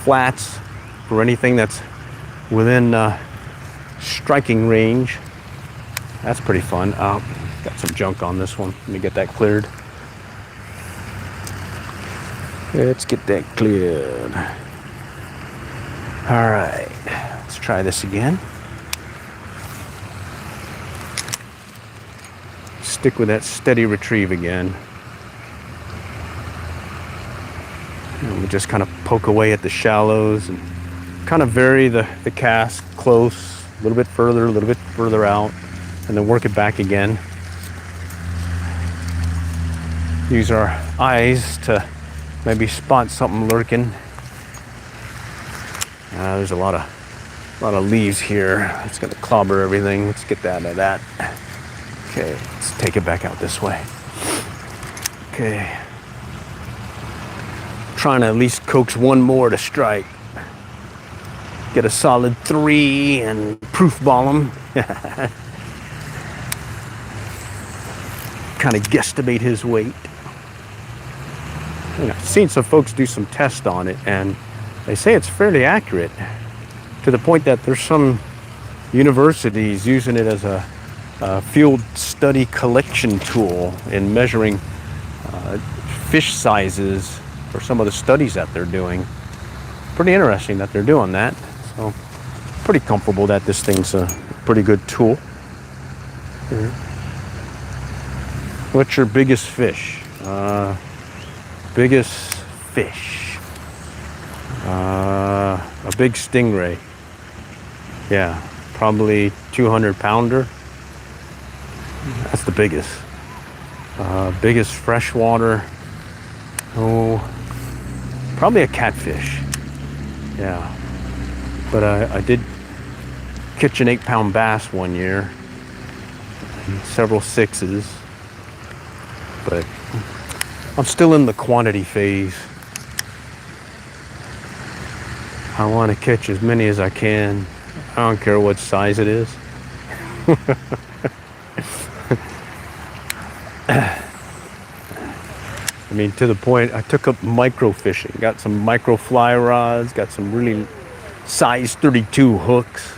A: flats or anything that's within striking range. That's pretty fun. Got some junk on this one. Let me get that cleared. Let's get that cleared. All right, let's try this again. Stick with that steady retrieve again. And we just kind of poke away at the shallows and kind of vary the cast close, a little bit further out, and then work it back again. Use our eyes to maybe spot something lurking. There's a lot of leaves here. It's gonna clobber everything. Let's get that out of that. Okay, let's take it back out this way. Okay. Trying to at least coax one more to strike. Get a solid 3 and proof ball him. Kind of guesstimate his weight. I've seen some folks do some tests on it, and they say it's fairly accurate, to the point that there's some universities using it as a field study collection tool in measuring fish sizes for some of the studies that they're doing. Pretty interesting that they're doing that. So pretty comfortable that this thing's a pretty good tool. What's your biggest fish? Biggest fish. A big stingray. Yeah, probably 200-pounder. That's the biggest. Biggest freshwater. Oh, probably a catfish. Yeah. But I did catch an 8-pound bass one year. And several 6s. But I'm still in the quantity phase. I want to catch as many as I can. I don't care what size it is. I mean, to the point, I took up micro fishing. Got some micro fly rods, got some really size 32 hooks.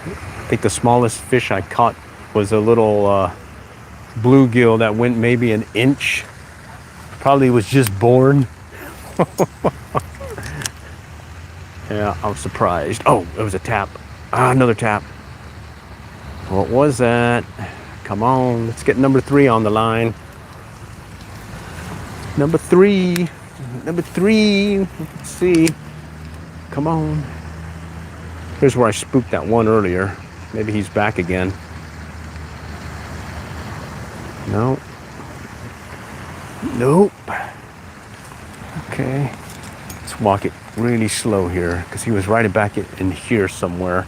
A: I think the smallest fish I caught was a little bluegill that went maybe an inch. Probably was just born. Yeah, I was surprised. Oh, it was a tap. Another tap. What was that? Come on, let's get number 3 on the line. Number 3. Let's see. Come on. Here's where I spooked that one earlier. Maybe he's back again. No. Nope. walk it really slow here because he was right back in here somewhere.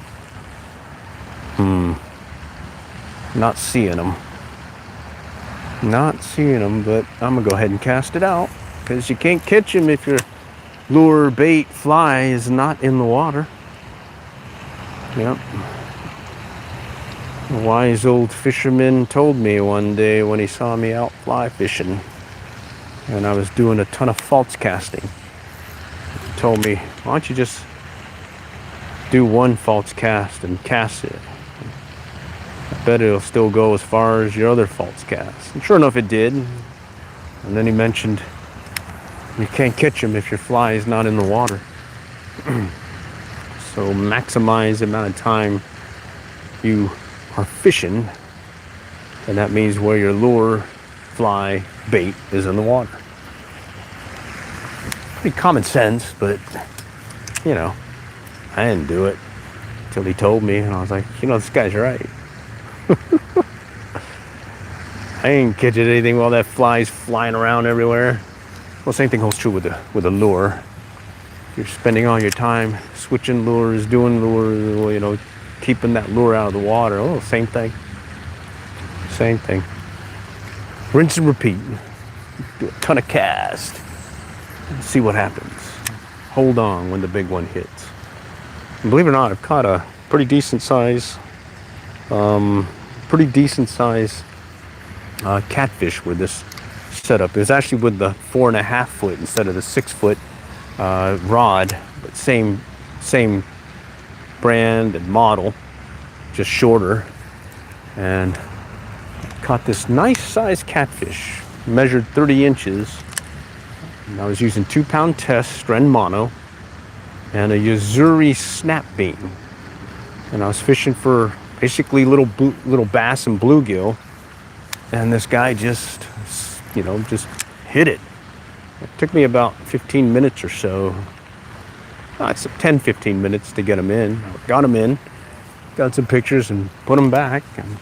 A: Not seeing him. Not seeing him, but I'm gonna go ahead and cast it out because you can't catch him if your lure, bait, fly is not in the water. Yep. A wise old fisherman told me one day when he saw me out fly fishing and I was doing a ton of false casting. He told me, why don't you just do one false cast and cast it? I bet it'll still go as far as your other false cast. And sure enough, it did. And then he mentioned you can't catch them if your fly is not in the water. So maximize the amount of time you are fishing, and that means where your lure, fly, bait is in the water. Pretty common sense, but you know, I didn't do it until he told me, and I was like, you know, this guy's right. I ain't catching anything while that fly's flying around everywhere. Well, same thing holds true with a lure. You're spending all your time switching lures, doing lures, you know, keeping that lure out of the water. Oh, same thing. Same thing. Rinse and repeat. Do a ton of cast. See what happens. Hold on when the big one hits. And believe it or not, I've caught a pretty decent size catfish with this setup. It was actually with the 4.5 foot instead of the 6 foot rod, but same brand and model, just shorter. And caught this nice size catfish, measured 30 inches. And I was using 2-pound test Stren mono and a Yuzuri snap beam. And I was fishing for basically little bass and bluegill. And this guy just hit it. It took me about 15 minutes or so. It's 10-15 minutes to get him in. Got him in, got some pictures and put him back. And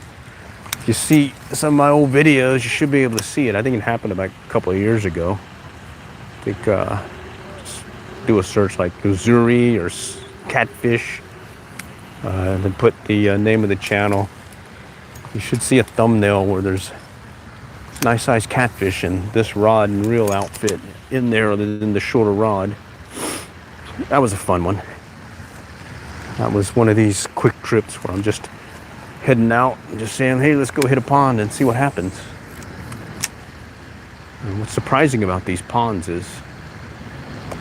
A: if you see some of my old videos, you should be able to see it. I think it happened about a couple of years ago. I think just do a search like Yuzuri or catfish, and then put the name of the channel. You should see a thumbnail where there's nice size catfish and this rod and reel outfit in there other than the shorter rod. That was a fun one. That was one of these quick trips where I'm just heading out and just saying, hey, let's go hit a pond and see what happens. And what's surprising about these ponds is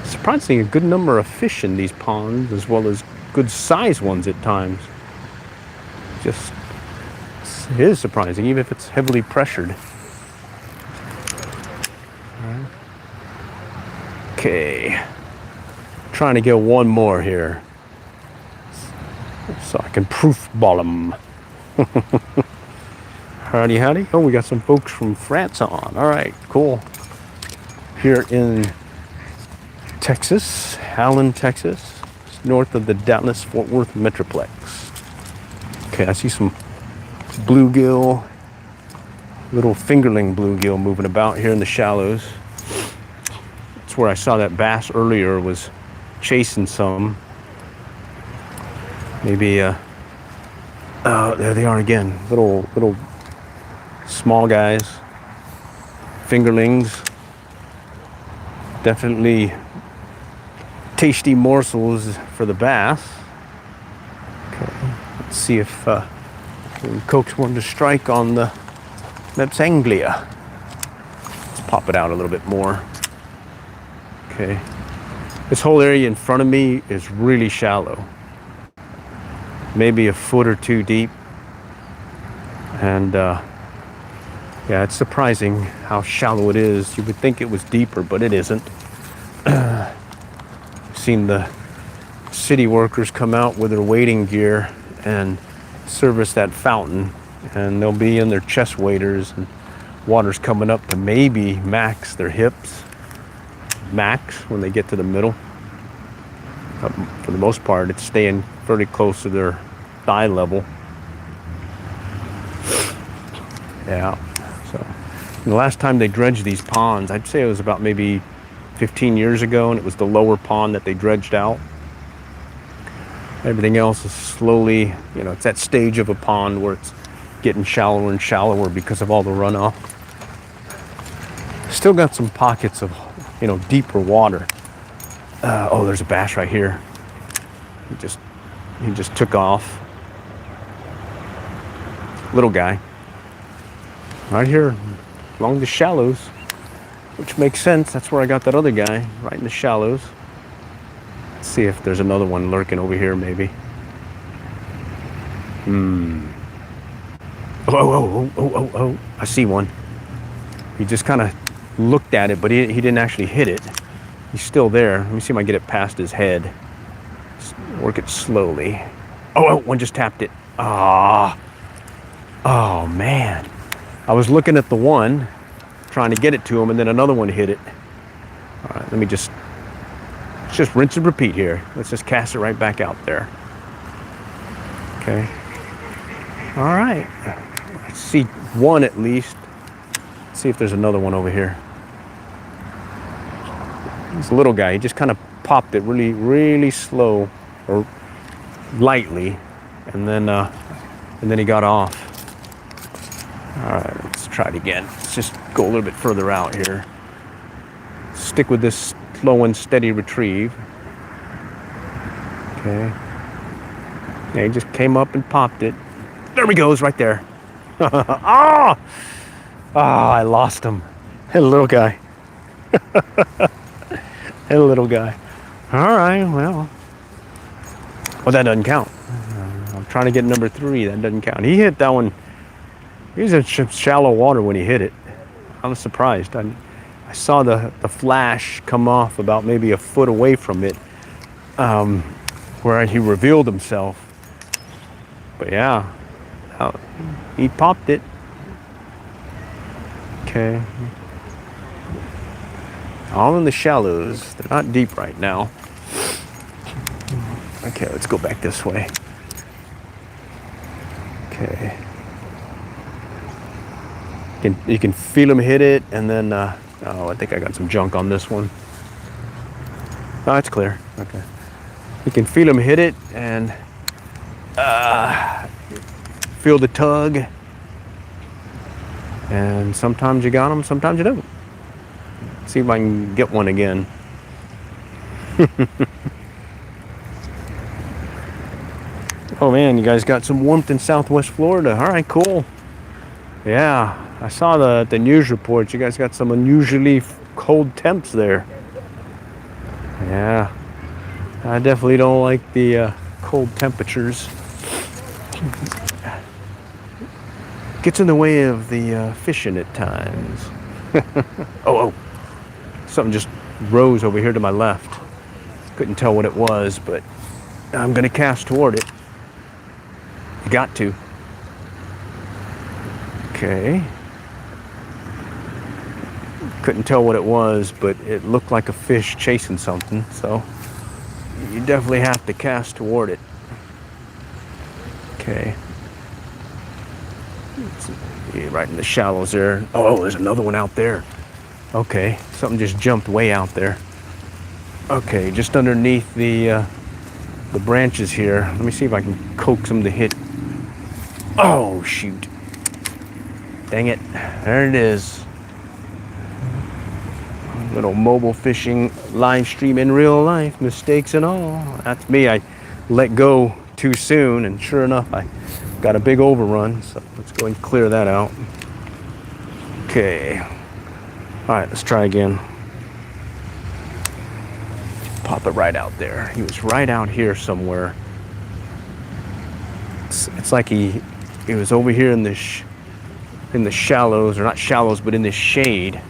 A: surprisingly a good number of fish in these ponds, as well as good size ones at times. Just, it is surprising, even if it's heavily pressured. Okay, trying to get one more here so I can proof ball them. Howdy, howdy. Oh, we got some folks from France on. All right, cool. Here in Texas, Allen, Texas, north of the Dallas-Fort Worth Metroplex. Okay, I see some bluegill, little fingerling bluegill moving about here in the shallows. That's where I saw that bass earlier, was chasing some. Maybe, there they are again. Little small guys, fingerlings. Definitely tasty morsels for the bass. Okay, let's see if we can coax one to strike on the Temps Anglia. Let's pop it out a little bit more. Okay, this whole area in front of me is really shallow, maybe a foot or two deep, and yeah, it's surprising how shallow it is. You would think it was deeper, but it isn't. Seen the city workers come out with their wading gear and service that fountain, and they'll be in their chest waders, and water's coming up to maybe max their hips, max when they get to the middle. But for the most part, it's staying fairly close to their thigh level. Yeah. So the last time they dredged these ponds, I'd say it was about maybe 15 years ago, and it was the lower pond that they dredged out. Everything else is slowly, it's that stage of a pond where it's getting shallower and shallower because of all the runoff. Still got some pockets of, deeper water. Oh, there's a bass right here. He just took off. Little guy. Right here, along the shallows, which makes sense. That's where I got that other guy, right in the shallows. Let's see if there's another one lurking over here, maybe. Oh, I see one. He just kind of looked at it, but he didn't actually hit it. He's still there. Let me see if I can get it past his head. Just work it slowly. Oh, one just tapped it. Oh, man. I was looking at the one, trying to get it to him, and then another one hit it. All right, let's just rinse and repeat here. Let's just cast it right back out there. Okay. All right. I see one at least. Let's see if there's another one over here. He's a little guy. He just kind of popped it really, really slow, or lightly, and then he got off. All right, let's try it again. Let's just go a little bit further out here. Stick with this slow and steady retrieve. Okay. Yeah, he just came up and popped it. There he goes, right there. I lost him. Hey, little guy. Hey, little guy. All right, well, that doesn't count. I'm trying to get number 3. That doesn't count. He hit that one. He was in shallow water when he hit it. I was surprised. I saw the flash come off about maybe a foot away from it, where he revealed himself. But yeah, he popped it. Okay. All in the shallows. They're not deep right now. Okay, let's go back this way. Okay. You can feel him hit it, and then, I think I got some junk on this one. Oh, it's clear. Okay. You can feel him hit it, and feel the tug. And sometimes you got them, sometimes you don't. See if I can get one again. Oh man, you guys got some warmth in Southwest Florida. All right, cool. Yeah, I saw the news reports. You guys got some unusually cold temps there. Yeah, I definitely don't like the cold temperatures. Gets in the way of the fishing at times. Oh, something just rose over here to my left. Couldn't tell what it was, but I'm gonna cast toward it. You got to. Okay. Couldn't tell what it was, but it looked like a fish chasing something, so you definitely have to cast toward it. Okay. Yeah, right in the shallows there. Oh, there's another one out there. Okay, something just jumped way out there. Okay, just underneath the branches here. Let me see if I can coax them to hit. Oh, shoot. Dang it. There it is. Little mobile fishing live stream in real life, mistakes and all. That's me. I let go too soon, and sure enough, I got a big overrun. So let's go and clear that out. Okay. All right, let's try again. Pop it right out there. He was right out here somewhere. It's like he was over here in the shallows, or not shallows, but in the shade.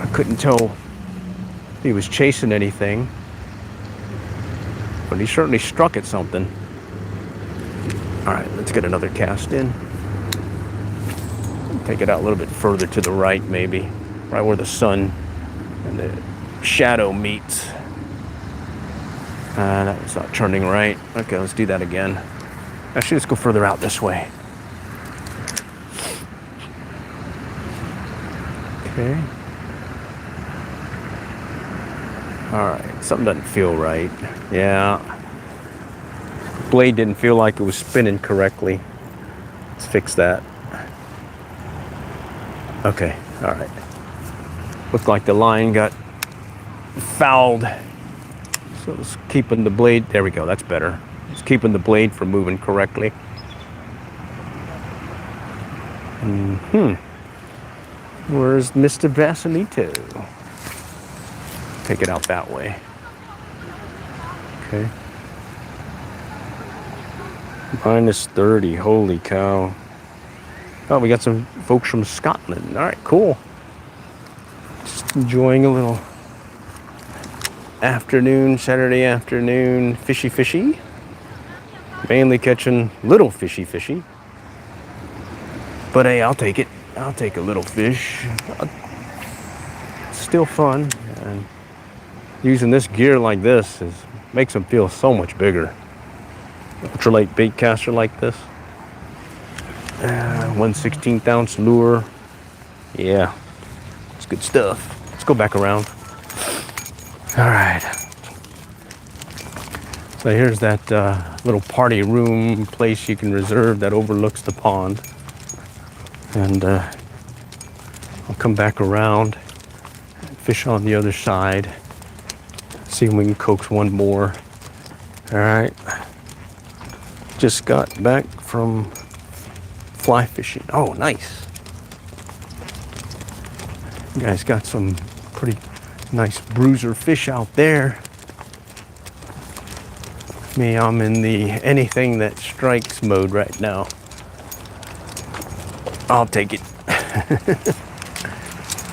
A: I couldn't tell if he was chasing anything, but he certainly struck at something. All right, let's get another cast in. Take it out a little bit further to the right, maybe, right where the sun and the shadow meets. That was not turning right. Okay, let's do that again. Actually, let's go further out this way. Okay. All right, something doesn't feel right. Yeah. Blade didn't feel like it was spinning correctly. Let's fix that. Okay, all right. Looked like the line got fouled. So it's keeping the blade, there we go, that's better. It's keeping the blade from moving correctly. Where's Mr. Basilito? Take it out that way. Okay. Minus 30, holy cow. Oh, we got some folks from Scotland. All right, cool. Just enjoying a little afternoon, Saturday afternoon, fishy. Mainly catching little fishy. But hey, I'll take it. I'll take a little fish. It's still fun. And using this gear like this makes them feel so much bigger. Ultralight bait caster like this. 1/16 ounce lure. Yeah, it's good stuff. Let's go back around. All right. So here's that little party room place you can reserve that overlooks the pond. And I'll come back around, fish on the other side, see if we can coax one more. All right. Just got back from fly fishing. Oh, nice. You guys got some pretty nice bruiser fish out there. Me, I'm in the anything that strikes mode right now. I'll take it.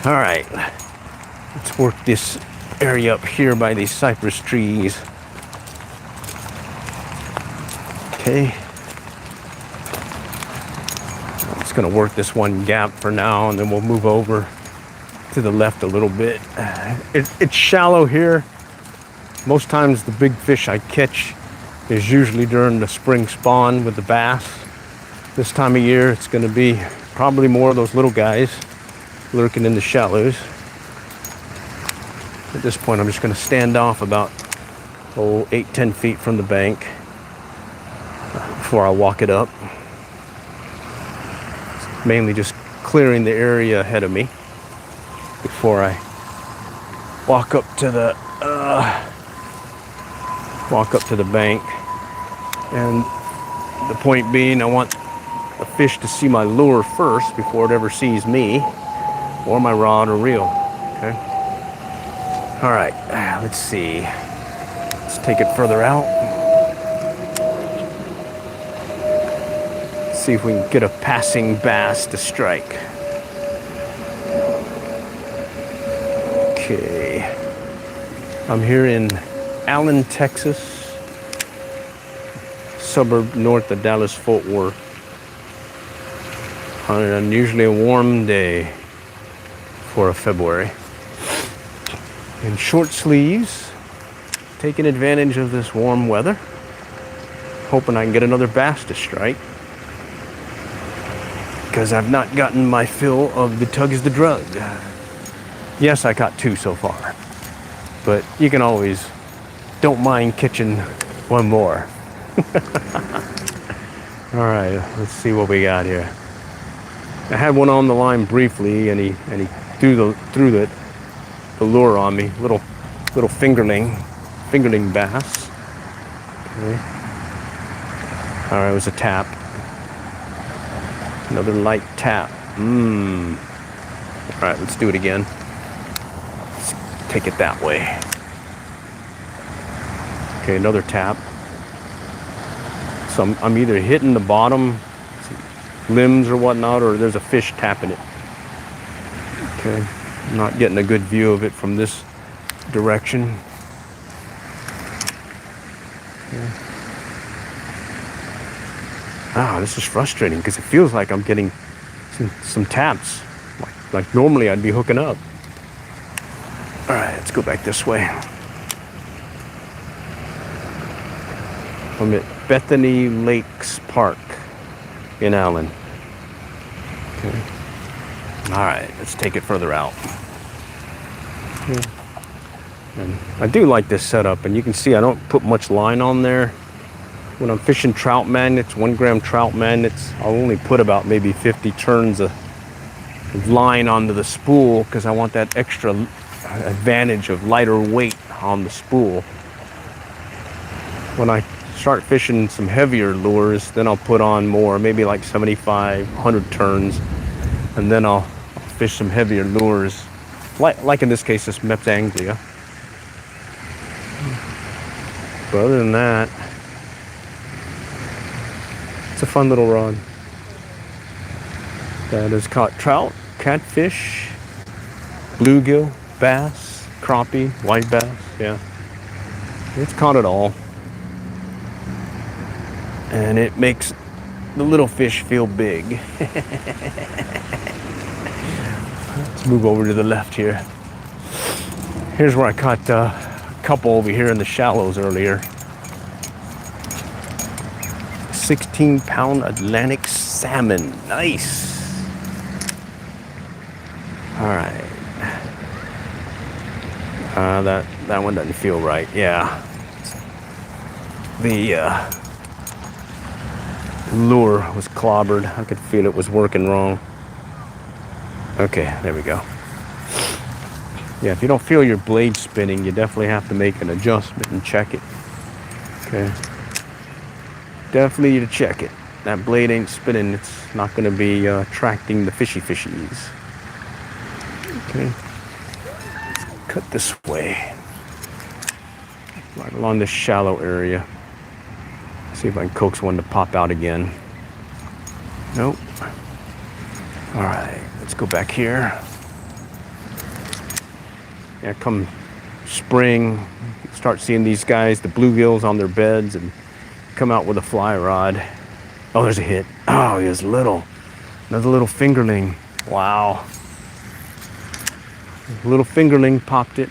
A: All right, let's work this area up here by these cypress trees. Okay. I'm just gonna work this one gap for now, and then we'll move over to the left a little bit. It's shallow here. Most times the big fish I catch is usually during the spring spawn with the bass. This time of year, it's gonna be probably more of those little guys lurking in the shallows. At this point, I'm just gonna stand off about 8-10 feet from the bank before I walk it up. Mainly just clearing the area ahead of me before I walk up to the bank. And the point being, I want a fish to see my lure first before it ever sees me or my rod or reel. Okay. All right, let's see. Let's take it further out. See if we can get a passing bass to strike. Okay. I'm here in Allen, Texas, suburb north of Dallas-Fort Worth, on an unusually warm day for February. In short sleeves, taking advantage of this warm weather, hoping I can get another bass to strike, because I've not gotten my fill of the tug is the drug. Yes, I caught 2 so far, but you can always, don't mind catching one more. All right, let's see what we got here. I had one on the line briefly, and he threw the lure on me. Little fingerling bass. Okay. All right, it was a tap. Another light tap. All right, let's do it again. Let's take it that way. Okay, another tap. So I'm either hitting the bottom limbs or whatnot, or there's a fish tapping it. Okay, I'm not getting a good view of it from this direction. Okay. This is frustrating because it feels like I'm getting some taps, like normally I'd be hooking up. All right, let's go back this way. I'm at Bethany Lakes Park in Allen. Okay. All right, let's take it further out. Okay. And I do like this setup, and you can see I don't put much line on there. When I'm fishing trout magnets, 1 gram trout magnets, I'll only put about maybe 50 turns of line onto the spool because I want that extra advantage of lighter weight on the spool. When I start fishing some heavier lures, then I'll put on more, maybe like 75, 100 turns, and then I'll fish some heavier lures, like in this case, this Mepps Anglia. But other than that, it's a fun little rod. That has caught trout, catfish, bluegill, bass, crappie, white bass, yeah. It's caught it all. And it makes the little fish feel big. Let's move over to the left here. Here's where I caught a couple over here in the shallows earlier. 16-pound Atlantic salmon. Nice. All right. That one doesn't feel right. Yeah. The lure was clobbered. I could feel it was working wrong. Okay, there we go. Yeah, if you don't feel your blade spinning, you definitely have to make an adjustment and check it. Okay. Definitely to check it. That blade ain't spinning. It's not going to be attracting the fishies. Okay. Let's cut this way. Right along this shallow area. See if I can coax one to pop out again. Nope. All right, let's go back here. Yeah, come spring, start seeing these guys, the bluegills on their beds, and come out with a fly rod. Oh, there's a hit. Oh, he was little. Another little fingerling. Wow. Little fingerling popped it.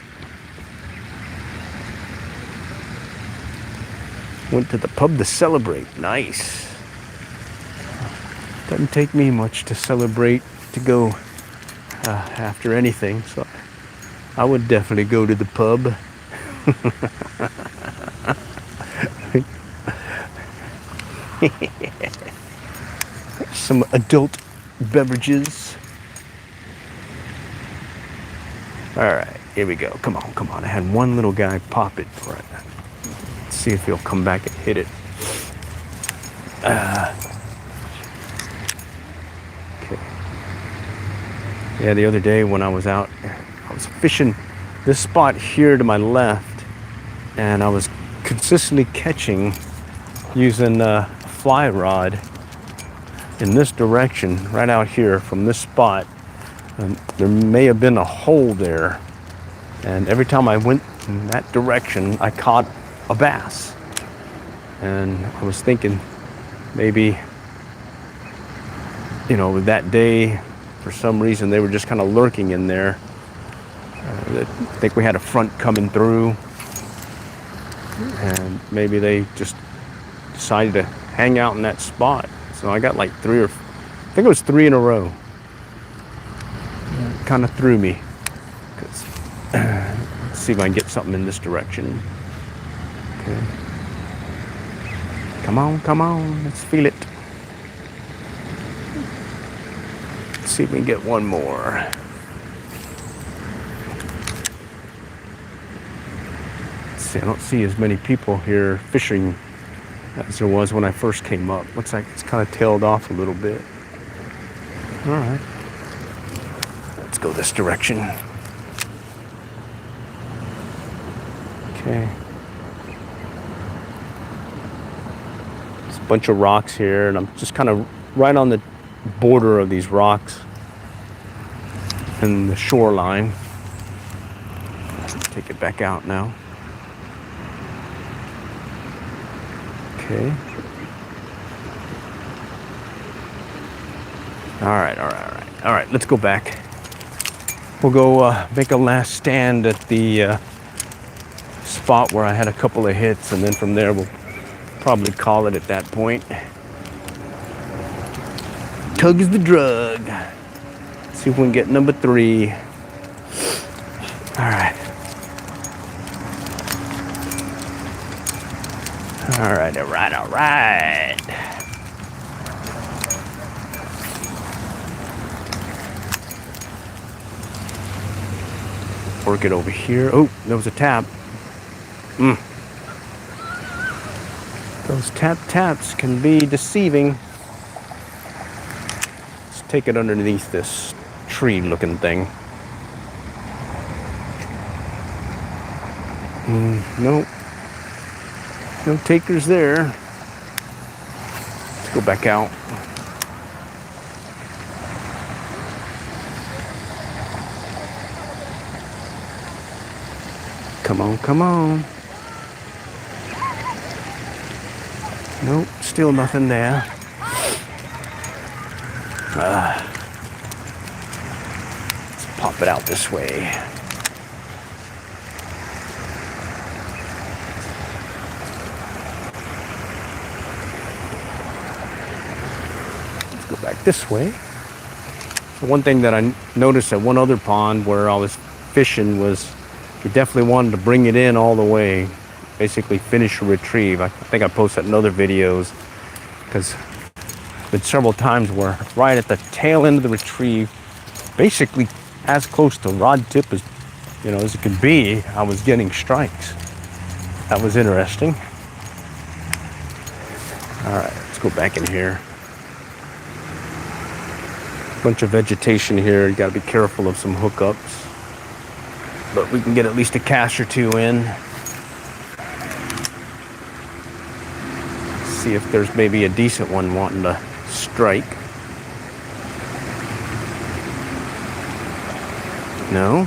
A: Went to the pub to celebrate. Nice. Doesn't take me much to celebrate, to go after anything, so I would definitely go to the pub. Some adult beverages. All right, here we go. Come on. I had one little guy pop it for it. Let's see if he'll come back and hit it. Okay. Yeah, the other day when I was out, I was fishing this spot here to my left, and I was consistently catching using a fly rod in this direction, right out here from this spot. And there may have been a hole there, and every time I went in that direction, I caught a bass. And I was thinking maybe, that day, for some reason, they were just kind of lurking in there. I think we had a front coming through, and maybe they just decided to hang out in that spot. So I got like I think it was 3 in a row. Kind of threw me. Let's see if I can get something in this direction. Okay. Come on, let's feel it. Let's see if we can get one more. Let's see, I don't see as many people here fishing as there was when I first came up. Looks like it's kind of tailed off a little bit. All right. Let's go this direction. Okay. There's a bunch of rocks here, and I'm just kind of right on the border of these rocks and the shoreline. Take it back out now. Okay. All right, let's go back. We'll go make a last stand at the spot where I had a couple of hits, and then from there we'll probably call it at that point. Tug is the drug. See if we can get number 3. All right. All right, all right, all right. Work it over here. Oh, there was a tap. Those taps can be deceiving. Let's take it underneath this tree-looking thing. Nope. No takers there. Let's go back out. Come on, come on. Nope, still nothing there. Let's pop it out this way. Let's go back this way. So one thing that I noticed at one other pond where I was fishing was you definitely wanted to bring it in all the way. Basically finish a retrieve. I think I posted in other videos because there's been several times where right at the tail end of the retrieve, basically as close to rod tip as as it could be, I was getting strikes. That was interesting. All right, let's go back in here. Bunch of vegetation here. You got to be careful of some hookups, but we can get at least a cast or two in. See if there's maybe a decent one wanting to strike. No?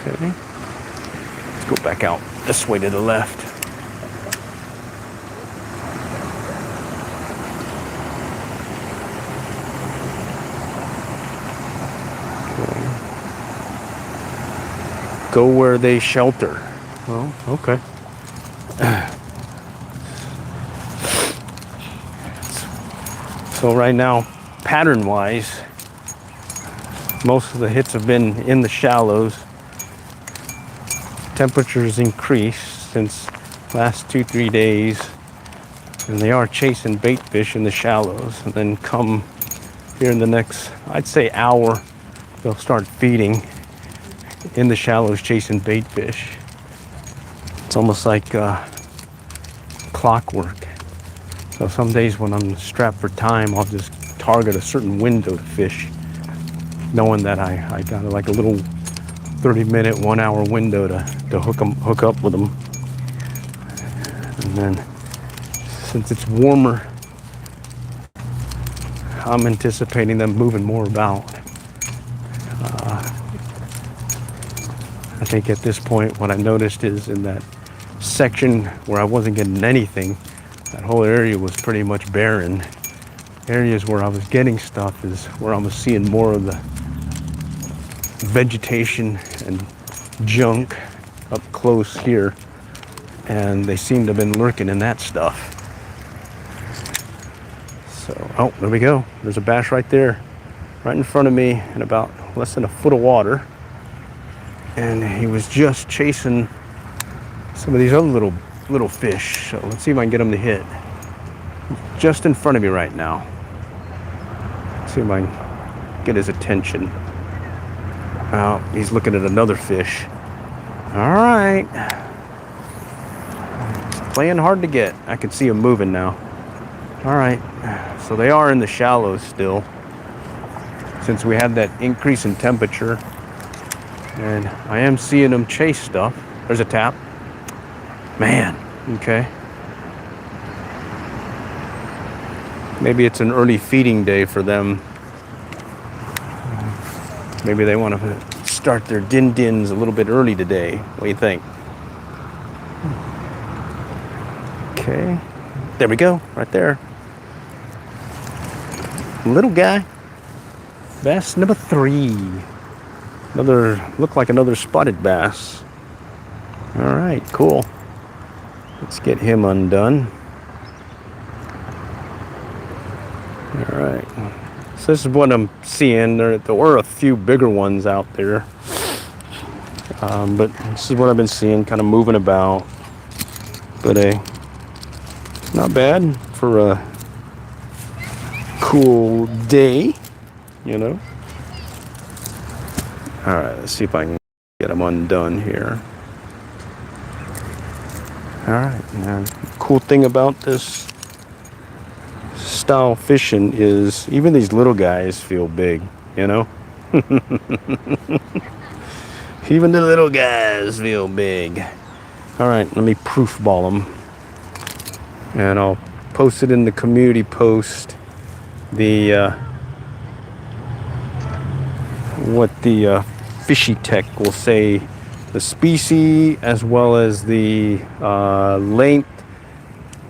A: Okay. Let's go back out this way to the left. Okay. Go where they shelter. Well, okay. So right now, pattern-wise, most of the hits have been in the shallows. Temperatures increased since last 2-3 days, and they are chasing bait fish in the shallows. And then come here in the next, I'd say hour, they'll start feeding in the shallows, chasing bait fish. It's almost like clockwork. So some days when I'm strapped for time, I'll just target a certain window to fish, knowing that I got like a little 30-minute, 1-hour window to hook up with them. And then since it's warmer, I'm anticipating them moving more about. I think at this point, what I noticed is in that section where I wasn't getting anything, that whole area was pretty much barren. Areas where I was getting stuff is where I was seeing more of the vegetation and junk up close here. And they seem to have been lurking in that stuff. So, oh, there we go. There's a bass right there, right in front of me in about less than a foot of water. And he was just chasing some of these other little fish. So let's see if I can get him to hit. Just in front of me right now. Let's see if I can get his attention. Oh, he's looking at another fish. All right. Playing hard to get. I can see him moving now. All right. So they are in the shallows still, since we had that increase in temperature. And I am seeing them chase stuff. There's a tap. Man, okay. Maybe it's an early feeding day for them. Maybe they want to start their din-dins a little bit early today. What do you think? Okay. There we go, right there. Little guy. Bass number 3. Looked like another spotted bass. All right, cool. Let's get him undone. All right. So this is what I'm seeing. There were a few bigger ones out there. But this is what I've been seeing, kind of moving about. But Not bad for a cool day, you know. All right, let's see if I can get them undone here. All right, now, cool thing about this style fishing is even these little guys feel big, you know. Even the little guys feel big. All right, let me proof ball them, and I'll post it in the community post. The what the fishy tech will say, the species as well as the length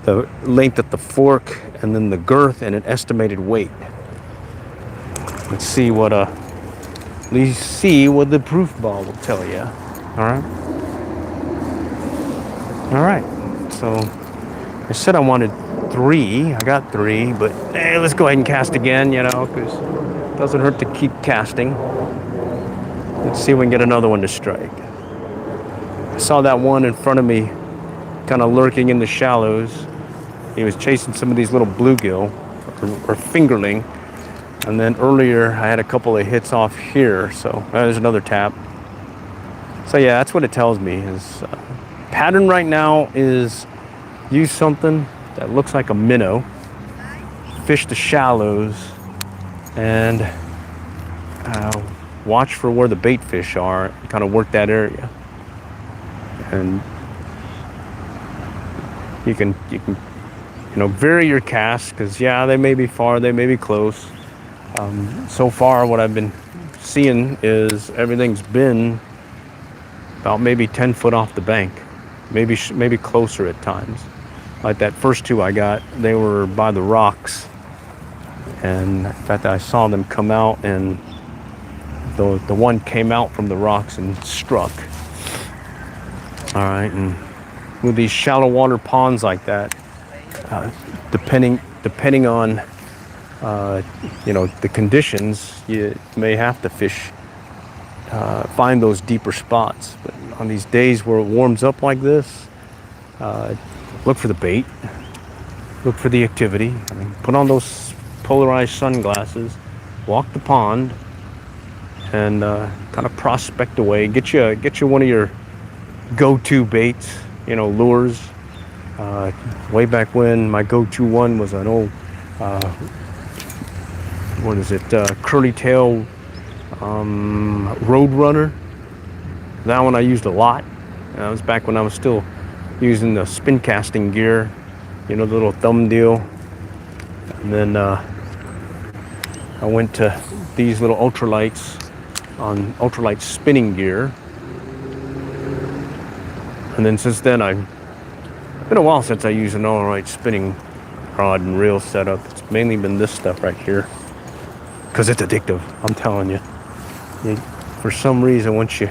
A: at the fork, and then the girth and an estimated weight. Let's see what the proof ball will tell you. All right. So I said I wanted 3. I got 3, but hey, let's go ahead and cast again, you know, because it doesn't hurt to keep casting. Let's see if we can get another one to strike. I saw that one in front of me kind of lurking in the shallows. He was chasing some of these little bluegill or fingerling. And then earlier I had a couple of hits off here. So there's another tap. So yeah, that's what it tells me is pattern right now is use something that looks like a minnow, fish the shallows, and watch for where the bait fish are, kind of work that area. And you can vary your cast, because yeah, they may be far, they may be close. So far what I've been seeing is everything's been about maybe 10 foot off the bank, maybe closer at times. Like that first 2 I got, they were by the rocks, and in fact I saw them come out, and the one came out from the rocks and struck. All right, and with these shallow water ponds like that, depending on the conditions, you may have to find those deeper spots. But on these days where it warms up like this, look for the bait, look for the activity. I mean, put on those polarized sunglasses, walk the pond, and kind of prospect away. Get you one of your go-to baits, lures. Way back when, my go-to one was an old curly tail road runner. That one I used a lot. That was back when I was still using the spin casting gear, the little thumb deal. And then I went to these little ultralights on ultralight spinning gear. And then since then, it's been a while since I used an ultralight spinning rod and reel setup. It's mainly been this stuff right here, because it's addictive, I'm telling you. For some reason, once you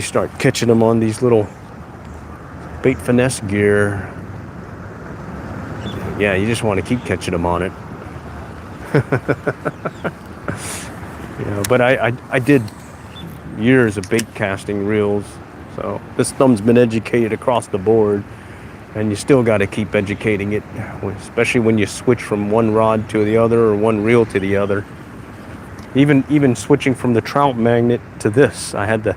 A: start catching them on these little bait finesse gear, yeah, you just want to keep catching them on it. But I did years of bait casting reels, so this thumb's been educated across the board, and you still got to keep educating it, especially when you switch from one rod to the other or one reel to the other. Even switching from the trout magnet to this, I had to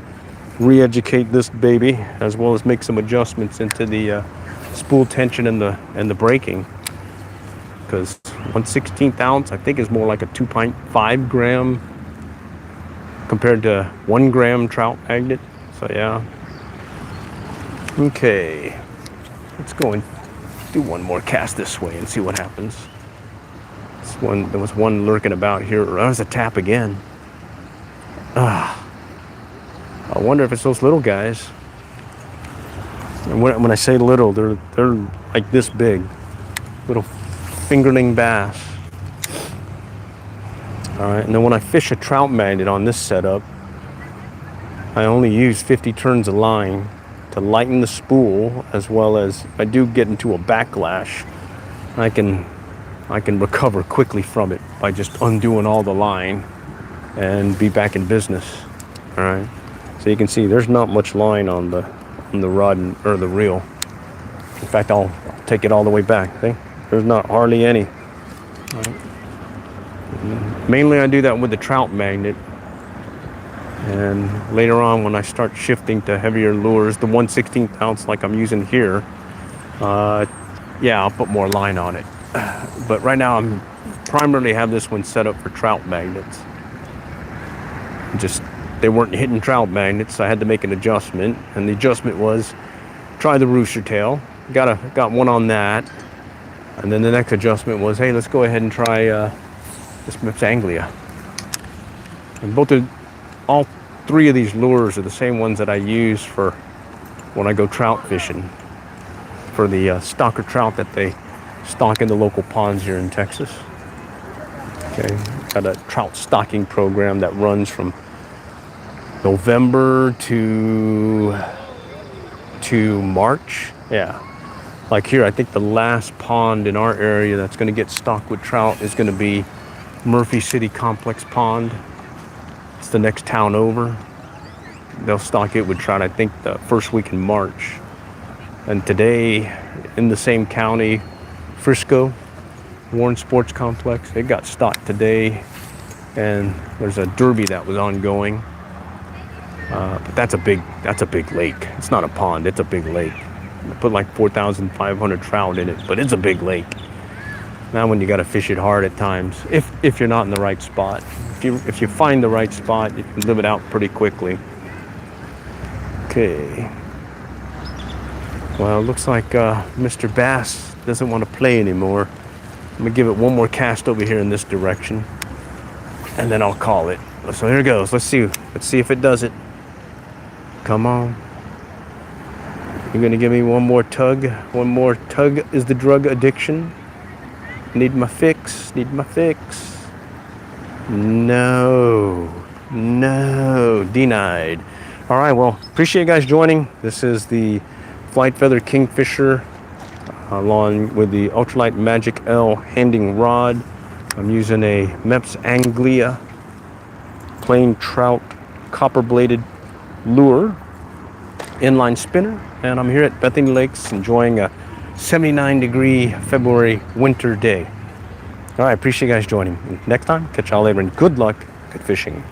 A: re-educate this baby, as well as make some adjustments into the spool tension and the braking, because 1/16 ounce I think is more like a 2.5 gram compared to 1 gram trout magnet. So yeah. Okay, let's go and do one more cast this way and see what happens. There was one lurking about here. That was a tap again. I wonder if it's those little guys. And when I say little, they're like this big, little fingerling bass. All right, and then when I fish a trout magnet on this setup, I only use 50 turns of line to lighten the spool, as well as if I do get into a backlash, I can recover quickly from it by just undoing all the line and be back in business. All right, so you can see there's not much line on the rod or the reel. In fact, I'll take it all the way back. See? There's not hardly any. Mainly I do that with the trout magnet. And later on when I start shifting to heavier lures, the 1/16 ounce like I'm using here, yeah, I'll put more line on it. But right now I'm primarily have this one set up for trout magnets. Just, they weren't hitting trout magnets, so I had to make an adjustment. And the adjustment was, try the rooster tail. Got one on that. And then the next adjustment was, hey, let's go ahead and try this Temps Anglia. And all three of these lures are the same ones that I use for when I go trout fishing, for the stalker trout that they stock in the local ponds here in Texas. Okay, got a trout stocking program that runs from November to March. Yeah, like here, I think the last pond in our area that's going to get stocked with trout is going to be Murphy City Complex Pond. It's the next town over. They'll stock it with trout, I think, the first week in March. And today, in the same county, Frisco, Warren Sports Complex, it got stocked today. And there's a derby that was ongoing. But that's a big lake. It's not a pond, it's a big lake. I put like 4,500 trout in it, but it's a big lake. Now when you got to fish it hard at times, if you're not in the right spot. If you find the right spot, you can live it out pretty quickly. Okay. Well, it looks like Mr. Bass doesn't want to play anymore. I'm gonna give it one more cast over here in this direction, and then I'll call it. So here it goes. Let's see if it does it. Come on. You're gonna give me one more tug. One more tug is the drug addiction. Need my fix. Need my fix. No, denied. All right, well, appreciate you guys joining. This is the Flight Feather Kingfisher along with the Ultralight Magic L handing rod. I'm using a Temps Anglia plain trout copper bladed lure inline spinner, and I'm here at Bethany Lakes enjoying a 79-degree February winter day. All right, appreciate you guys joining. Next time, catch y'all later, and good luck, good fishing.